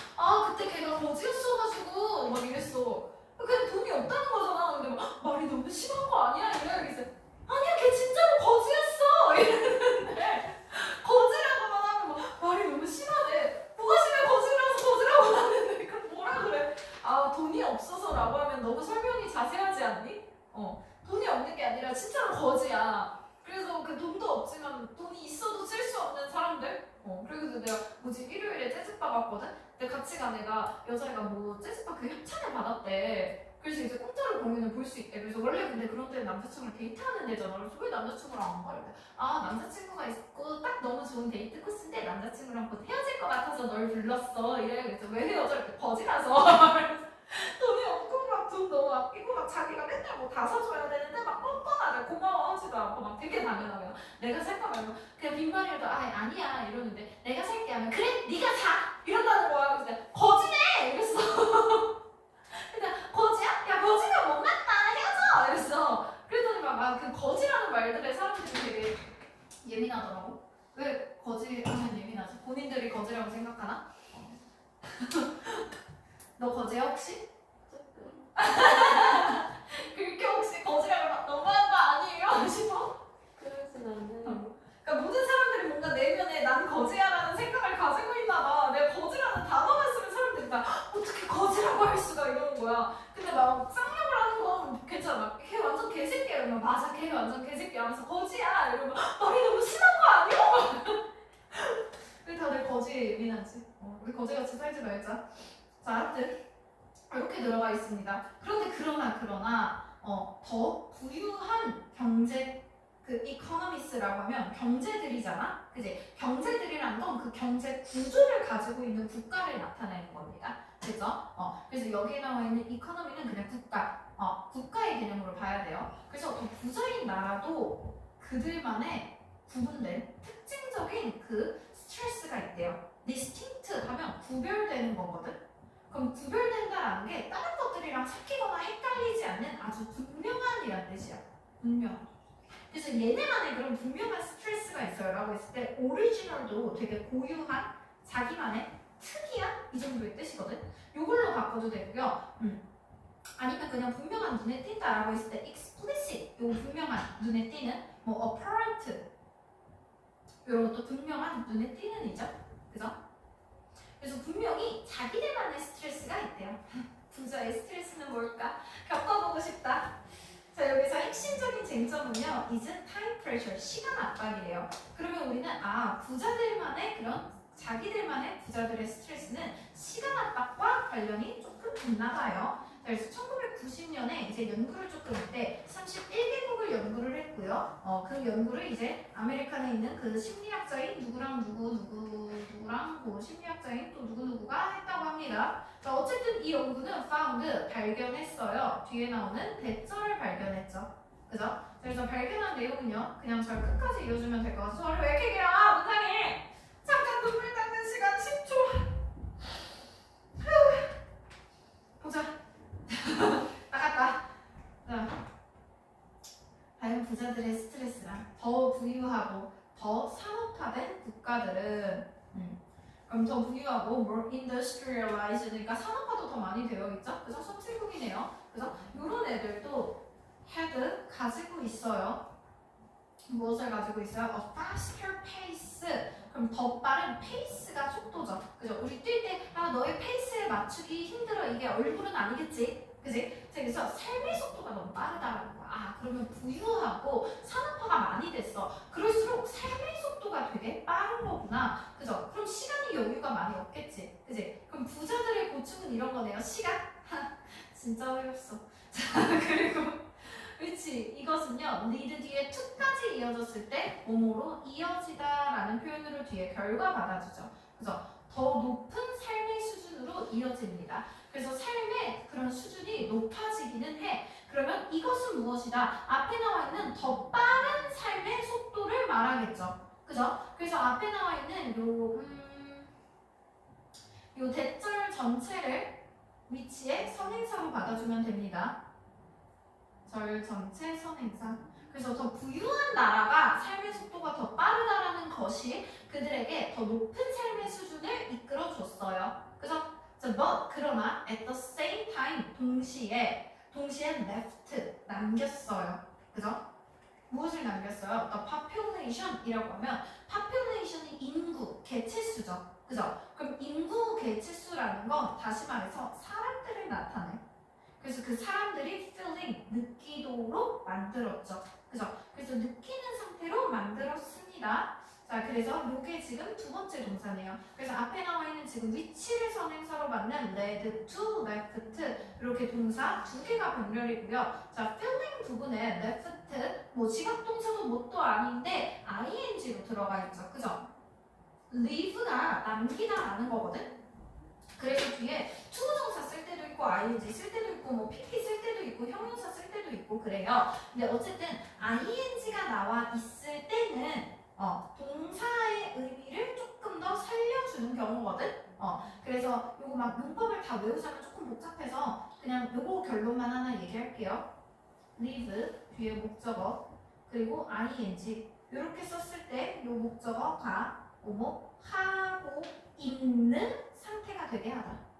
그때 걔가 거지였어가지고 막 이랬어. 그냥 돈이 없다는 거잖아. 근데 막 말이 너무 심한 거 아니야? 이래요. 그래서 아니야 걔 진짜로 거지였어 이랬는데 거지라고만 하면 막 말이 너무 심하대. 뭐가 심해? 거지라서 거지라고 하는데 그럼 뭐라 그래? 돈이 없어서라고 하면 너무 설명이 자세하지 않니? 돈이 없는 게 아니라 진짜로 거지야. 그래서 그 돈도 없지만 돈이 있어도 쓸 수 없는 사람들. 그래서 내가 뭐지 일요일에 재즈바 갔거든. 근데 같이 간 애가 여자애가 뭐 재즈바 그 협찬을 받았대. 그래서 이제 공짜로 공연을 볼 수 있대. 그래서 원래 근데 그런 데는 남자친구랑 데이트하는 데잖아. 그래서 왜 남자친구랑 안 가? 이렇게 남자친구가 있고 딱 너무 좋은 데이트 코스인데 남자친구랑 곧 헤어질 것 같아서 널 불렀어. 이래. 그래서 왜 헤어져? 이렇게 거지라서. 돈이 없고 막 돈 너무 아끼고 막 자기가 맨날 뭐 다 사줘야 되는데 막 뻔뻔하게 고마워하지도 않고 막 되게 당연하게 내가 살까 말고 그냥 빈말이라도 아니야 이러는데 내가 살게 하면 그래 네가 사 이런다는 거야. 그래서 내가 거지네 이랬어. 근데 거지야? 야 거지가 못 맞다 헤어져 이랬어. 그랬더니 막 그 거지라는 말들에 사람들이 되게 예민하더라고. 왜 거지 하면 예민하지? 본인들이 거지라고 생각하나? 너 거지야 혹시? 조금. 그렇게 혹시 거지라고 당연하지. 우리 거지같이 살지 말자. 자, 하여튼 이렇게 들어가 있습니다. 그런데 그러나 더 부유한 경제 그 이코노미스라고 하면 경제들이잖아. 그지? 경제들이란 건 그 경제 구조를 가지고 있는 국가를 나타내는 겁니다. 그죠? 그래서 여기에 나와 있는 이코노미는 그냥 국가의 개념으로 봐야 돼요. 그래서 더 부자인 나라도 그들만의 구분된 특징적인 그 스트레스가 있대요. distinct 하면 구별되는 거거든. 그럼 구별된다라는 게 다른 것들이랑 섞이거나 헷갈리지 않는 아주 분명한이란 뜻이야. 분명. 그래서 얘네만의 그런 분명한 스트레스가 있어요 라고 했을 때 오리지널도 되게 고유한 자기만의 특이한 이 정도의 뜻이거든. 요걸로 바꿔도 되고요. 아니면 그냥 분명한 눈에 띈다라고 했을 때 explicit 요 분명한 눈에 띄는 뭐 apparent 이런 것도 분명한 눈에 띄는 이죠. 그죠? 그래서 분명히 자기들만의 스트레스가 있대요. 부자의 스트레스는 뭘까? 겪어보고 싶다. 자, 여기서 핵심적인 쟁점은요. is time pressure, 시간 압박이래요. 그러면 우리는 부자들만의 그런 자기들만의 부자들의 스트레스는 시간 압박과 관련이 조금 있나 봐요. 그래서 1990년에 이제 연구를 조금 때 31개국을 연구를 했고요. 그 연구를 이제 아메리칸에 있는 그 심리학자인 누구랑 그 심리학자인 또 누구누구가 했다고 합니다. 자, 어쨌든 이 연구는 found 발견했어요. 뒤에 나오는 대절을 발견했죠. 그죠? 그래서 발견한 내용은요. 그냥 절 끝까지 이어주면 될 것 같아서 저를 왜 이렇게 길어? 문장이! 잠깐 눈물 닦는 시간 10초. 보자. 나갔다. 자, 과연 부자들의 스트레스랑 더 부유하고 더 산업화된 국가들은 그럼 더 부유하고 more industrialized 그러니까 산업화도 더 많이 되어 있죠. 그죠? 선진국이네요. 그죠? 이런 애들도 had 가지고 있어요. 무엇을 가지고 있어요? A faster pace. 그럼 더 빠른 페이스가 속도죠. 그죠? 우리 뛸 때 너의 페이스에 맞추기 힘들어. 이게 얼굴은 아니겠지. 그지? 그래서 삶의 속도가 너무 빠르다라는 거야. 그러면 부유하고 산업화가 많이 됐어. 그럴수록 삶의 속도가 되게 빠른 거구나. 그죠? 그럼 시간이 여유가 많이 없겠지. 그지? 그럼 부자들의 고충은 이런 거네요. 시간? 진짜 어이없어. 자, 그리고 그렇지. 이것은요. lead 뒤에 to까지 이어졌을 때 뭐뭐로 이어지다라는 표현으로 뒤에 결과 받아주죠. 그래서 더 높은 삶의 수준으로 이어집니다. 그래서 삶의 그런 수준이 높아지기는 해. 그러면 이것은 무엇이다? 앞에 나와 있는 더 빠른 삶의 속도를 말하겠죠. 그죠? 그래서 앞에 나와 있는 요 대절 전체를 위치에 선행사로 받아주면 됩니다. 절 전체 선행사. 그래서 더 부유한 나라가 삶의 속도가 더 빠르다라는 것이 그들에게 더 높은 삶의 수준을 이끌어 줬어요. 그죠? but 그러나 at the same time 동시에 left 남겼어요. 그죠? 무엇을 남겼어요? The population이라고 하면 population이 인구, 개체수죠. 그죠? 그럼 인구 개체수라는 건 다시 말해서 사람들을 나타내. 그래서 그 사람들이 feeling, 느끼도록 만들었죠. 그죠? 그래서 느끼는 상태로 만들었습니다. 자, 그래서 이게 지금 두 번째 동사네요. 그래서 앞에 나와 있는 지금 위치를 선행사로 받는 led to, left 이렇게 동사 두 개가 병렬이고요. 자, feeling 부분에 left 뭐 지각동사도 뭣도 아닌데 ing로 들어가 있죠. 그죠? leave가 남기다라는 거거든. 그래서 뒤에 투부정사 쓸 때도 있고 ing 쓸 때도 있고 뭐 pp 쓸 때도 있고 형용사 쓸 때도 있고 그래요. 근데 어쨌든 ing가 나와 있을 때는 동사의 의미를 조금 더 살려주는 경우거든. 그래서 요거 막 문법을 다 외우자면 조금 복잡해서 그냥 요거 결론만 하나 얘기할게요. live 뒤에 목적어 그리고 ing 이렇게 썼을 때 요 목적어가 뭐뭐 하고 있는 상태가 되게 하다.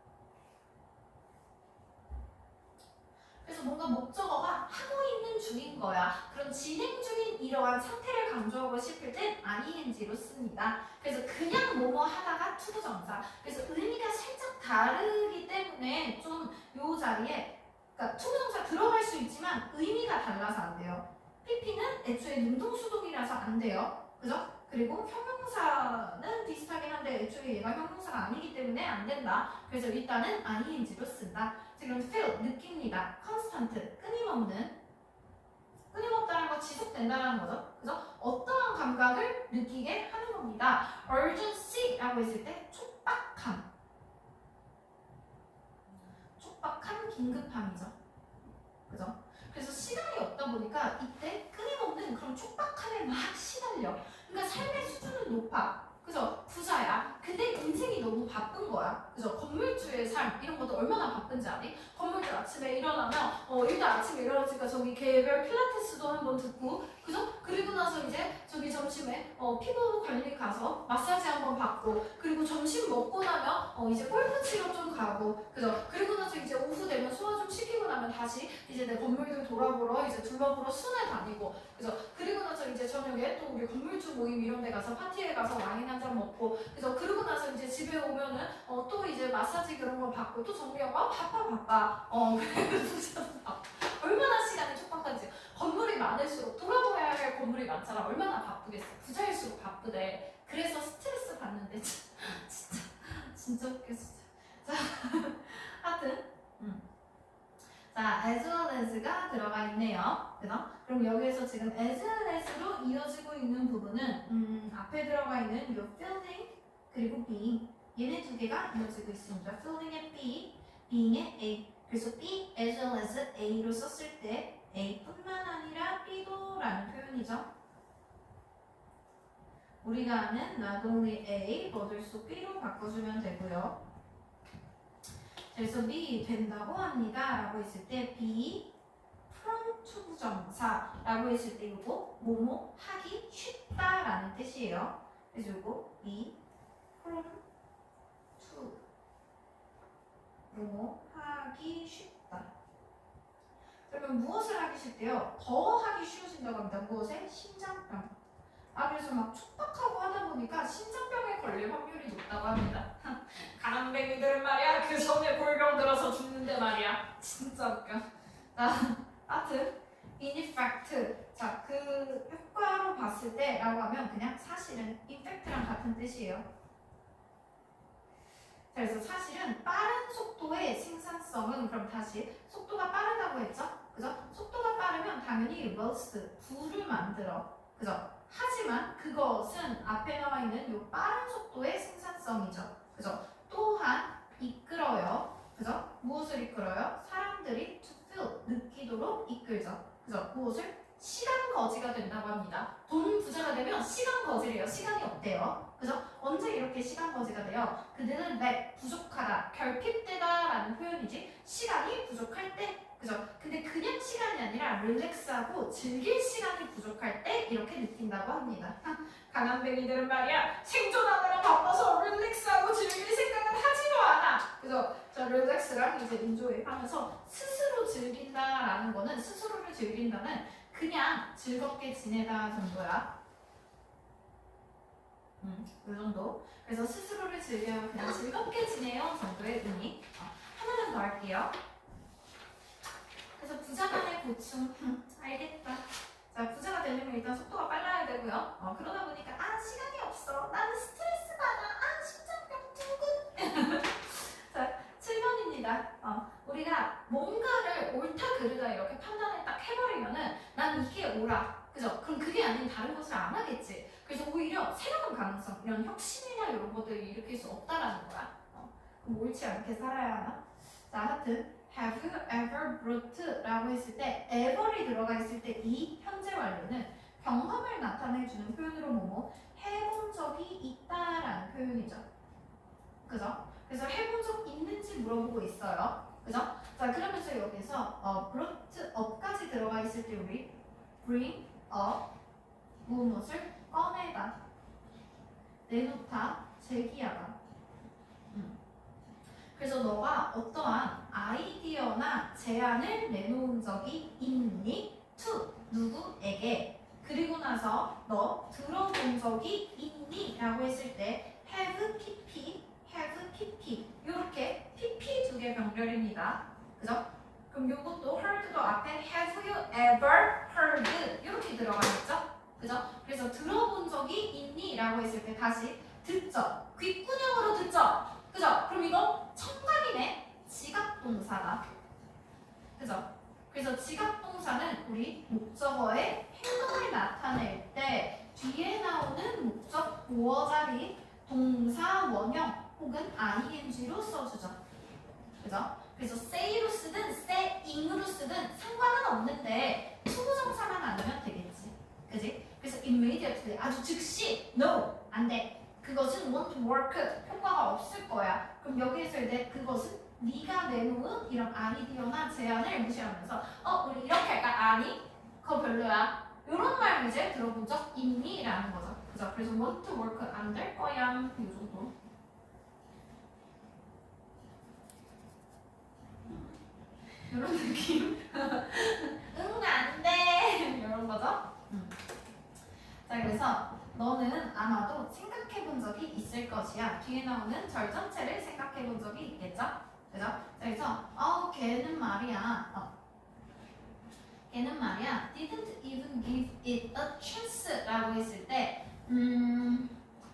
그래서 뭔가 목적어가 하고 있는 중인 거야. 그럼 진행 중인 이러한 상태를 강조하고 싶을 땐 ing로 씁니다. 그래서 그냥 뭐뭐 하다가 투부정사. 그래서 의미가 살짝 다르기 때문에 좀 요 자리에 그러니까 투부정사 들어갈 수 있지만 의미가 달라서 안 돼요. pp는 애초에 능동수동이라서 안 돼요. 그죠? 그리고 형용사 형용사는 비슷하긴 한데 애초에 얘가 형용사가 아니기 때문에 안 된다. 그래서 일단은 ing로 쓴다. 지금 feel 느낍니다. constant 끊임없다는 거 지속된다는 거죠. 그래서 어떠한 감각을 느끼게 하는 겁니다. urgency라고 했을 때 촉박한 긴급함이죠. 그죠? 그래서 시간이 없다 보니까 이때 끊임없는 그런 촉박함에 막 시달려. 그러니까 삶의 수준은 높아. 그죠? 부자야. 근데 인생이 너무 바쁜 거야. 그죠? 건물주의 삶 이런 것도 얼마나 바쁜지 아니? 건물주 아침에 일어나면 일단 아침에 일어나니까 저기 개별 필라테스도 한번 듣고 그죠? 그리고 나서 이제 저기 점심에 피부 관리 가서 마사지 한번 받고 그리고 점심 먹고 나면 이제 골프 치러 좀 가고 그죠? 그리고 나서 이제 오후 되면 소화 좀 시키고 나면 다시 이제 내 건물들 돌아보러 이제 둘러보러 순회 다니고 그죠? 그리고 나서 이제 저녁에 또 우리 건물주 모임 이런 데 가서 파티에 가서 와인 한 잔 먹고 그래서 그러고 나서 이제 집에 오면은 또 이제 마사지 그런 거 받고 또 정리하고 바빠 그래서 얼마나 시간이 촉박한지 건물이 많을수록 돌아보아야 할 건물이 많잖아. 얼마나 바쁘겠어. 부자일수록 바쁘대. 그래서 스트레스 받는데 진짜 웃겨 진짜. 자 하여튼 자 as well as가 들어가 있네요. 그죠? 그럼 여기에서 지금 as well as로 이어지고 있는 부분은 앞에 들어가 있는 요 feeling 그리고 being 얘네 두 개가 이어지고 있습니다. feeling의 B, being의 A. 그래서 B as well as A로 썼을 때 A뿐만 아니라 B도 라는 표현이죠. 우리가 아는 not only A, but also B로 바꿔주면 되고요. 그래서 B 된다고 합니다 라고 했을 때 B 프롬프트 부정사라고 했을 때 이거 뭐뭐 하기 쉽다 라는 뜻이에요. 그래서 이거 B 프롬 투 뭐뭐 하기 쉽다. 그러면 무엇을 하기 쉽대요? 더 하기 쉬워진다고 합니다. 무엇에? 심장병. 그래서 막 촉박하고 하다 보니까 심장병에 걸릴 확률이 높다고 합니다. 가난뱅이들은 말이야 그 전에 골병 들어서 죽는데 말이야. 진짜 웃겨. 하여튼 in effect 자 그 효과로 봤을 때 라고 하면 그냥 사실은 effect랑 같은 뜻이에요. 그래서 사실은 빠른 속도의 생산성은 그럼 다시 속도가 빠르다고 했죠? 그죠? 속도가 빠르면 당연히 roast 불을 만들어. 그죠? 하지만 그것은 앞에 나와 있는 요 빠른 속도의 생산성이죠. 그죠? 또한 이끌어요. 그죠? 무엇을 이끌어요? 사람들이 to feel 느끼도록 이끌죠. 그죠? 무엇을? 시간 거지가 된다고 합니다. 돈 부자가 되면 시간 거지래요. 시간이 없대요. 그죠? 언제 이렇게 시간 거지가 돼요? 그들은 부족하다, 결핍되다 라는 표현이지 시간이 부족할 때 그죠? 근데 그냥 시간이 아니라 릴렉스하고 즐길 시간이 부족할 때 이렇게 느낀다고 합니다. 가난뱅이들은 말이야 생존하느라 바빠서 릴렉스하고 즐길 생각은 하지도 않아. 그래서 저 릴렉스랑 이제 인조이 하면서 스스로 즐긴다라는 거는 스스로를 즐긴다는 그냥 즐겁게 지내다 정도야. 그 정도. 그래서 스스로를 즐겨요. 그냥 즐겁게 지내요 정도의 의미. 하나만 더 할게요. 그래서 부자 간의 고충 알겠다. 자 부자가 되려면 일단 속도가 빨라야 되고요. 그러다 보니까 시간이 없어. 나는 스트레스 받아. 심장병 두근. 자 7번입니다. 우리가 뭔가를 옳다 그르다 이렇게 판단을 딱 해버리면은 난 이게 옳아. 그죠? 그럼 그게 아닌 다른 것을 안 하겠지. 그래서 오히려 새로운 가능성, 이런 혁신이나 이런 것들을 일으킬 수 없다라는 거야. 그럼 옳지 않게 살아야 하나? 자 하여튼 have you ever brought 라고 했을 때 ever이 들어가 있을 때 이 현재 완료는 경험을 나타내주는 표현으로 뭐뭐 해본 적이 있다라는 표현이죠. 그죠? 그래서 해본 적 있는지 물어보고 있어요. 그죠? 자 그러면서 여기서 brought up까지 들어가 있을 때 우리 bring up 무엇을 꺼내다, 내놓다, 제기하다. 그래서 너가 어떠한 아이디어나 제안을 내놓은 적이 있니? to 누구에게. 그리고 나서 너 들어본 적이 있니? 라고 했을 때 have pp, have pp 이렇게 pp 두 개 병렬입니다. 그죠? 그럼 요것도 heard도 앞에 have you ever heard 이렇게 들어가 있죠? 그죠? 그래서 들어본 적이 있니? 라고 했을 했을 때 다시 듣죠. 귓구녕으로 듣죠. 그죠? 그럼 이거 청각이네. 지각동사다. 그죠? 그래서 지각동사는 우리 목적어의 행동을 나타낼 때 뒤에 나오는 목적 보어 자리 동사 원형 혹은 ing로 써주죠. 그죠? 그래서 say로 쓰든 saying으로 쓰든 상관은 없는데 투부정사만 아니면 되겠지. 그지? 그래서 immediately 아주 즉시 no 안 돼. 그것은 won't work 효과가 없을 거야. 그럼 여기에서 이제 그것은 네가 내놓은 이런 아이디어나 제안을 무시하면서 우리 이렇게 할까? 아니 그거 별로야. 이런 말 이제 들어본 적 있니? 라는 거죠. 그죠? 그래서 won't work 안 될 거야. 이 정도. 이런 느낌? 응, 안 돼! 이런 거죠? 자, 그래서 너는 아마도 생각해 본 적이 있을 것이야. 뒤에 나오는 절 전체를 생각해 본 적이 있겠죠? 그죠? 자, 그래서, 걔는 말이야. 걔는 말이야. didn't even give it a chance 라고 했을 때,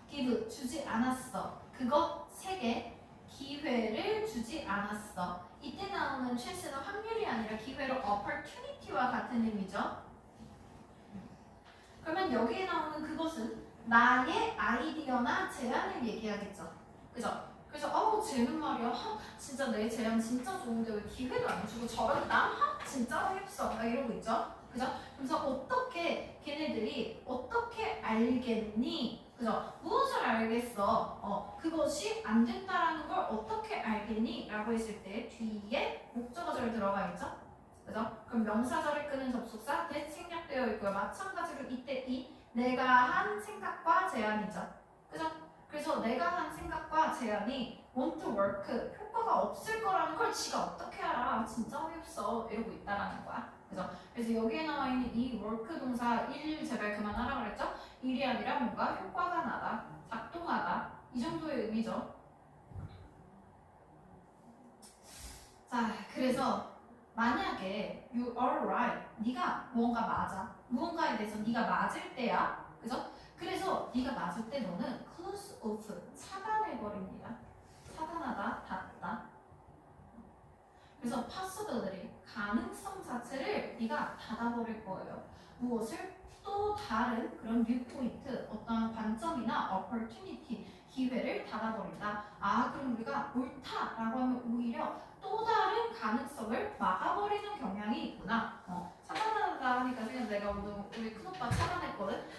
give, 주지 않았어. 그것 세 개. 기회를 주지 않았어. 이때 나오는 chance는 확률이 아니라 기회로 opportunity와 같은 의미죠. 그러면 여기에 나오는 그것은 나의 아이디어나 제안을 얘기하겠죠. 그죠? 그래서 쟤는 말이야 진짜 내 제안 진짜 좋은데 왜 기회도 안 주고 저런 나 진짜 어이없어 막 이러고 있죠. 그죠? 그래서 어떻게 걔네들이 어떻게 알겠니? 그죠? 무엇을 알겠어? 그것이 안 된다라는 걸 어떻게 알겠니? 라고 했을 때 뒤에 목적어절 들어가 있죠? 그죠? 그럼 명사절을 끄는 접속사 that 생략되어 있고요. 마찬가지로 이때 이 내가 한 생각과 제안이죠. 그죠? 그래서 내가 한 생각과 제안이 won't work 효과가 없을 거라는 걸 지가 어떻게 알아? 진짜 어이없어 이러고 있다라는 거야. 그죠? 그래서 여기에 나와 있는 이 work 동사 1 제발 그만하라 그랬죠? 일이 아니라 뭔가 효과가 나다, 작동하다 이 정도의 의미죠. 자, 그래서 만약에 you are right, 네가 뭔가 맞아, 무언가에 대해서 네가 맞을 때야, 그죠? 그래서 네가 맞을 때 너는 close off, 차단해버립니다. 차단하다, 닫다. 그래서 possibility, 가능성 자체를 네가 닫아버릴 거예요. 무엇을? 또 다른 그런 viewpoint, 어떤 관점이나 opportunity, 기회를 닫아버린다. 그럼 우리가 옳다라고 하면 오히려 또 다른 가능성을 막아버리는 경향이 있구나. 차단한다 하니까 지금 내가 오늘 우리 큰오빠 차단했거든?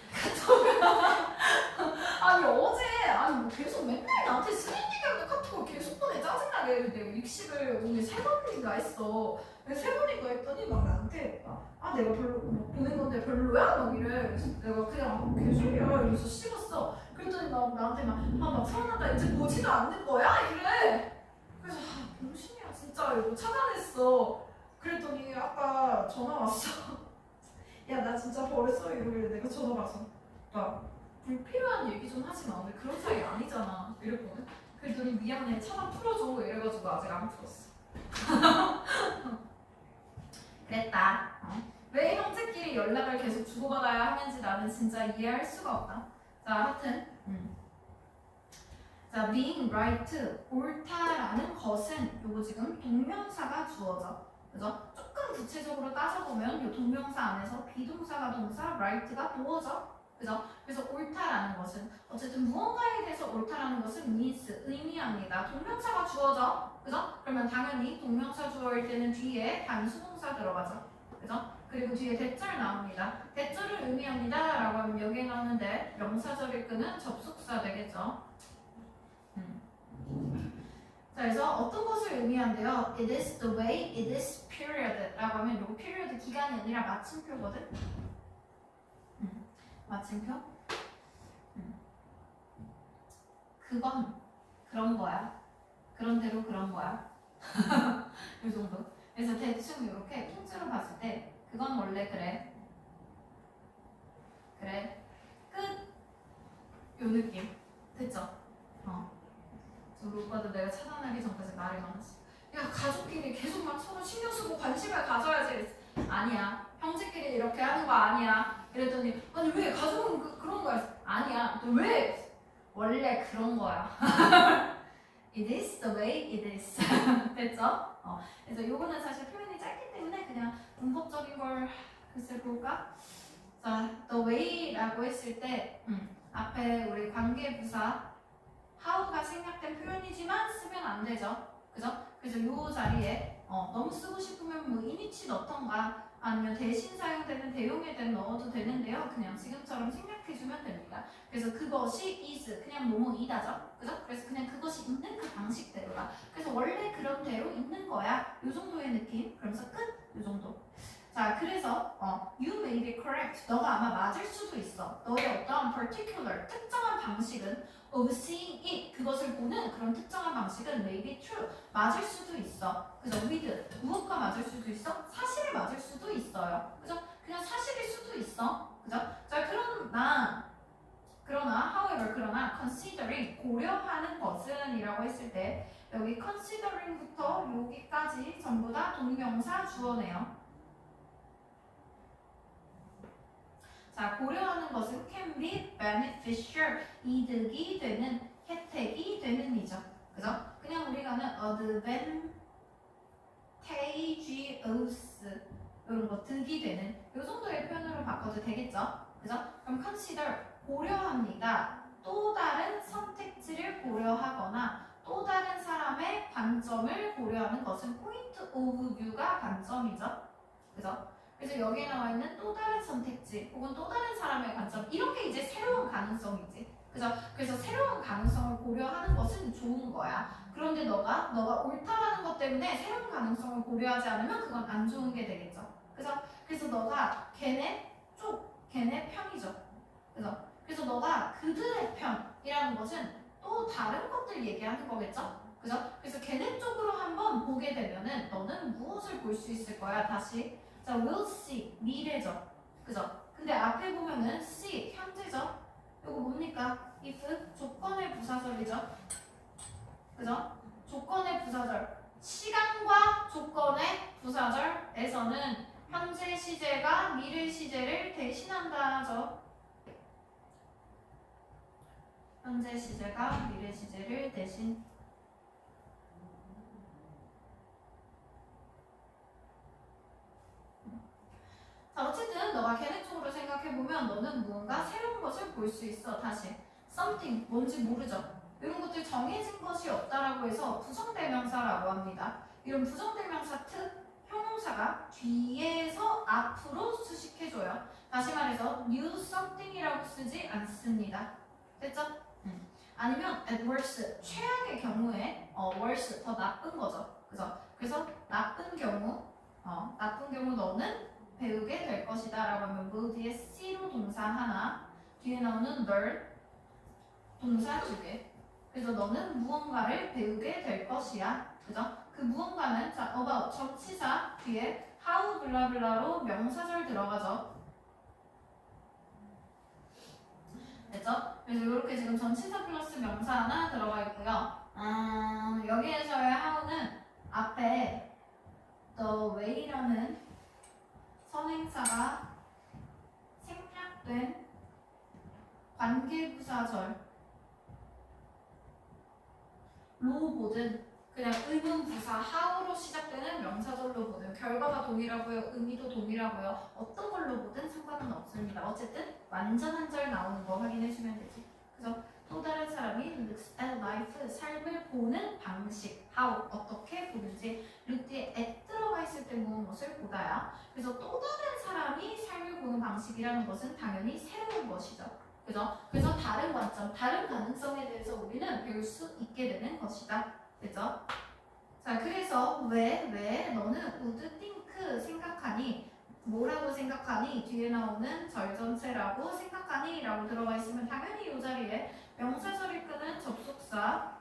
아니 뭐 계속 맨날 나한테 스님 얘기하는 카톡을 계속 보내 짜증나게. 내가 익식을 오늘 3번인가 했어. 3번인가 했더니 막 나한테 내가 별로 보낸 건데 별로야? 막 이래. 그래서 내가 그냥 개소리야 이러면서 씹었어. 그랬더니 나한테 막 서운하다 이제 보지도 않는 거야? 이래. 그래서 병신이야 진짜 이거 차단했어. 그랬더니 아까 전화 왔어. 야 나 진짜 버렸어 이러길래 내가 전화 와서 불필요한 얘기 좀 하지 마. 우리 그런 사이 아니잖아. 이랬거든. 그랬더니 미안해 차단 풀어줘 이래가지고 아직 안 풀었어. 그랬다. 왜 형제끼리 연락을 계속 주고받아야 하는지 나는 진짜 이해할 수가 없다. 자, 하여튼 자, being right, 옳다라는 것은 요거 지금 동명사가 주어져. 그죠? 조금 구체적으로 따져보면 요 동명사 안에서 비동사가 동사, right가 보어져. 그죠? 그래서 옳다라는 것은 어쨌든 무언가에 대해서 옳다라는 것은 means, 의미합니다. 동명사가 주어져. 그죠? 그러면 당연히 동명사 주어일 때는 뒤에 단수동사 들어가죠. 그죠? 그리고 뒤에 대절 나옵니다. 대절을 의미합니다 라고 하면 여기에 나오는데 명사절을 끄는 접속사 되겠죠. 자, 그래서 어떤 것을 의미한대요? It is the way, it is period 라고 하면 요거 period 기간이 아니라 마침표거든? 마침표? 그건 그런 거야. 그런 대로 그런 거야. 이 정도. 그래서 대충 이렇게 통째로 봤을 때 그건 원래 그래. 그래. 끝. 요 느낌. 됐죠? 우리 오빠도 내가 차단하기 전까지 말이 많았어. 야 가족끼리 계속 막 서로 신경 쓰고 관심을 가져야지. 아니야. 형제끼리 이렇게 하는 거 아니야. 이랬더니 아니 왜 가족은 그런 거야. 아니야. 또 왜 원래 그런 거야. It is the way it is. 됐죠? 그래서 요거는 사실 표현이 짧기 때문에 그냥 문법적인 걸 글쎄 볼까? 자, the way라고 했을 때 앞에 우리 관계부사 how가 생략된 표현이지만 쓰면 안 되죠. 그죠? 그래서 요 자리에 너무 쓰고 싶으면 뭐 init 넣던가 아니면 대신 사용되는 대용에 대해 넣어도 되는데요. 그냥 지금처럼 생략해주면 됩니다. 그래서 그것이 is 그냥 뭐뭐이다죠. 그죠? 그래서 그냥 그것이 있는 그 방식대로다. 그래서 원래 그런 대로 있는 거야. 요 정도의 느낌. 그러면서 끝. 요 정도. 자, 그래서 you may be correct. 너가 아마 맞을 수도 있어. 너의 어떠한 particular 특정한 방식은 of seeing it 그것을 보는 그런 특정한 방식은 may be true 맞을 수도 있어. 그죠? with 무엇과 맞을 수도 있어? 사실에 맞을 수도 있어요. 그죠? 그냥 사실일 수도 있어. 그죠? 자, 그러나 however 그러나 considering 고려하는 것은 이라고 했을 때 여기 considering부터 여기까지 전부 다 동명사 주어네요. 자, 고려하는 것은 can be beneficial, 이득이 되는, 혜택이 되는 이죠. 그죠? 그냥 우리가 하는 advantageous 이런 거 득이 되는 이 정도의 표현으로 바꿔도 되겠죠? 그죠? 그럼 consider 고려합니다. 또 다른 선택지를 고려하거나 또 다른 사람의 관점을 고려하는 것은 point of view가 관점이죠. 그죠? 그래서 여기에 나와 있는 또 다른 선택지 혹은 또 다른 사람의 관점 이런 게 이제 새로운 가능성이지. 그죠? 그래서 새로운 가능성을 고려하는 것은 좋은 거야. 그런데 너가 옳다라는 것 때문에 새로운 가능성을 고려하지 않으면 그건 안 좋은 게 되겠죠. 그죠? 그래서 너가 걔네 편이죠. 그죠? 그래서 너가 그들의 편이라는 것은 또 다른 것들 얘기하는 거겠죠? 그죠? 그래서 걔네 쪽으로 한번 보게 되면은 너는 무엇을 볼 수 있을 거야? 다시 자, will see 미래죠. 그죠? 근데 앞에 보면은 see 현재죠. 이거 뭡니까? if 조건의 부사절이죠. 그죠? 조건의 부사절. 시간과 조건의 부사절에서는 현재 시제가 미래 시제를 대신한다죠. 현재 시제가 미래 시제를 대신. 자, 어쨌든 너가 걔네 쪽으로 생각해보면 너는 무언가 새로운 것을 볼 수 있어. 다시 something 뭔지 모르죠. 이런 것들 정해진 것이 없다라고 해서 부정대명사라고 합니다. 이런 부정대명사 특 형용사가 뒤에서 앞으로 수식해줘요. 다시 말해서 new something이라고 쓰지 않습니다. 됐죠? 아니면 at worst 최악의 경우에 worse 더 나쁜 거죠. 그죠? 그래서 나쁜 경우 너는 배우게 될 것이다 라고 하면 will 뒤에 C로 동사 하나 뒤에 나오는 learn 동사 두 개. 그래서 너는 무언가를 배우게 될 것이야. 그죠? 그 무언가는 자 about 전치사 뒤에 how 블라블라로 명사절 들어가죠. 됐죠? 그래서 이렇게 지금 전치사 플러스 명사 하나 들어가 있고요. 여기에서의 how는 앞에 the way라는 선행사가 생략된 관계부사절로 보든 그냥 의문부사 how로 시작되는 명사절로 보든 결과가 동일하고요. 의미도 동일하고요. 어떤 걸로 보든 상관은 없습니다. 어쨌든 완전 한 절 나오는 거 확인해주면 되지. 그래서 또 다른 사람이 looks at life 삶을 보는 방식 how 어떻게 보는지 look 뒤에 at 들어가 있을 때 무엇을 보다야. 그래서 또 다른 사람이 삶을 보는 방식이라는 것은 당연히 새로운 것이죠. 그죠? 그래서 다른 관점, 다른 가능성에 대해서 우리는 배울 수 있게 되는 것이다. 그죠? 자, 그래서 왜 너는 would think 생각하니 뭐라고 생각하니 뒤에 나오는 절전체라고 생각하니 라고 들어가 있으면 당연히 이 자리에 명사절이 끄는 접속사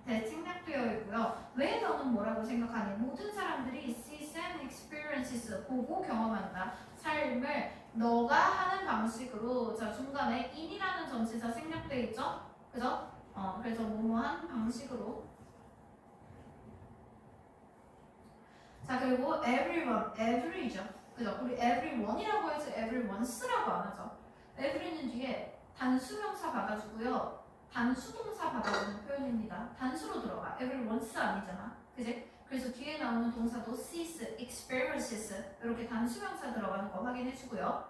대칭략되어 있고요. 왜 너는 뭐라고 생각하니? 모든 사람들이 sees and experiences 보고 경험한다. 삶을 너가 하는 방식으로 자 중간에 in이라는 전치사 생략되어 있죠? 그죠? 그래서 뭐뭐한 방식으로 자 그리고 everyone, every죠. 그죠? 우리 everyone이라고 해서 everyone's라고 안 하죠. every는 뒤에 단수명사 받아주고요. 단수 동사 받아주는 표현입니다. 단수로 들어가. everyone's 아니잖아. 그지? 그래서 뒤에 나오는 동사도 sees, experiences 이렇게 단수명사 들어가는 거 확인해주고요.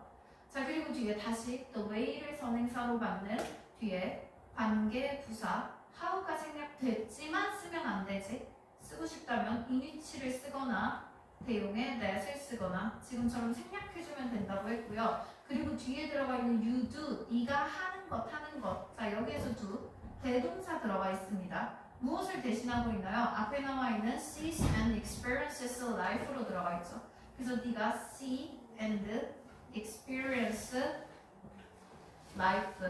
자, 그리고 뒤에 다시 the way를 선행사로 받는 뒤에 관계 부사 how가 생략됐지만 쓰면 안 되지. 쓰고 싶다면 in위치를 쓰거나 대용의 that을 쓰거나 지금처럼 생략해주면 된다고 했고요. 그리고 뒤에 들어가 있는 you do, 네가 하는 것, 하는 것. 자, 여기에서 do, 대동사 들어가 있습니다. 무엇을 대신하고 있나요? 앞에 나와 있는 sees and experiences life로 들어가 있죠. 그래서 네가 see and experience life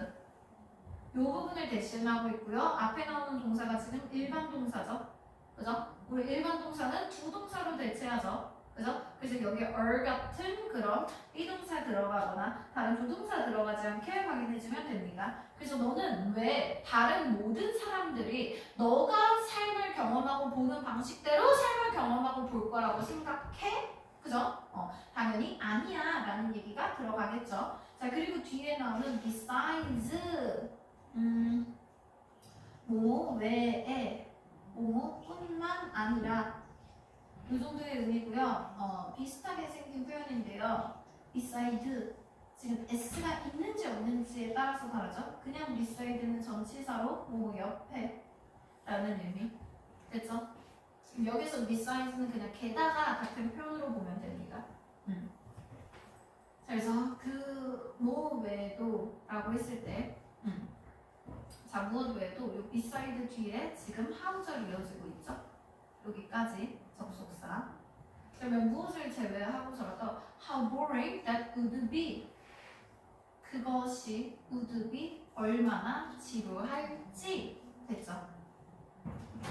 이 부분을 대신하고 있고요. 앞에 나오는 동사가 지금 일반 동사죠. 그죠? 우리 일반 동사는 주동사로 대체하죠. 그죠? 그래서 여기 are 같은 그런 비동사 들어가거나 다른 부동사 들어가지 않게 확인해주면 됩니다. 그래서 너는 왜 다른 모든 사람들이 너가 삶을 경험하고 보는 방식대로 삶을 경험하고 볼 거라고 생각해? 그죠? 당연히 아니야 라는 얘기가 들어가겠죠. 자, 그리고 뒤에 나오는 besides 뭐 외에 뭐뿐만 아니라 이 정도의 의미고요. 비슷하게 생긴 표현인데요. beside 지금 s가 있는지 없는지에 따라서 다르죠. 그냥 beside는 전치사로 뭐 옆에 라는 의미 됐죠? 여기서 besides는 그냥 게다가 같은 표현으로 보면 됩니다. 자, 그래서 그 뭐 외에도 라고 했을 때 자, 무엇 외에도 이 beside 뒤에 지금 하우절 이어지고 있죠. 여기까지 접속사. 그러면 무엇을 제외하고서라도 how boring that would be. 그것이 would be 얼마나 지루할지 됐죠.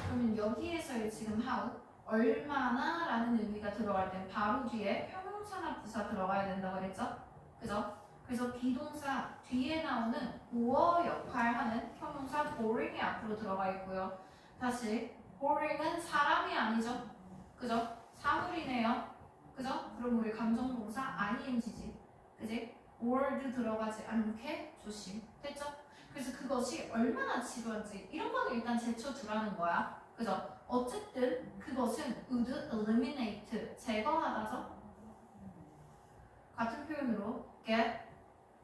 그러면 여기에서의 지금 how 얼마나 라는 의미가 들어갈 땐 바로 뒤에 형용사나 부사 들어가야 된다고 그랬죠. 그죠? 그래서 비동사 뒤에 나오는 보어 역할하는 형용사 boring이 앞으로 들어가 있고요. 다시 boring은 사람이 아니죠. 그죠? 사물이네요. 그죠? 그럼 우리 감정동사 ing지. 그지? word 들어가지 않게 조심. 됐죠? 그래서 그것이 얼마나 지루한지 이런 거는 일단 제쳐두라는 거야. 그죠? 어쨌든 그것은 would eliminate 제거하다죠. 같은 표현으로 get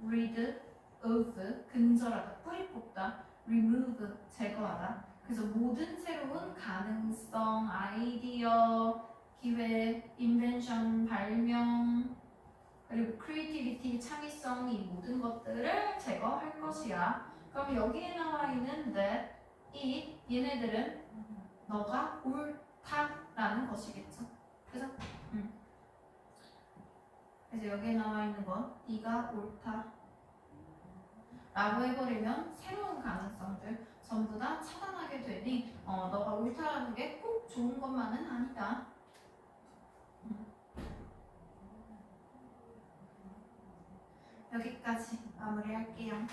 rid of 근절하다, 뿌리 뽑다, remove 제거하다. 그래서 모든 새로운 가능성, 아이디어, 기회, invention 발명 그리고 creativity 창의성 이 모든 것들을 제거할 것이야. 그럼 여기에 나와 있는 that, 이 얘네들은 너가 옳다라는 것이겠죠. 그래서 그래서 여기에 나와 있는 건 네가 옳다 라고 해버리면 새로운 가능성들 전부 다 차단하게 되니 너가 옳다라는 게 꼭 좋은 것만은 아니다. 여기까지 마무리할게요.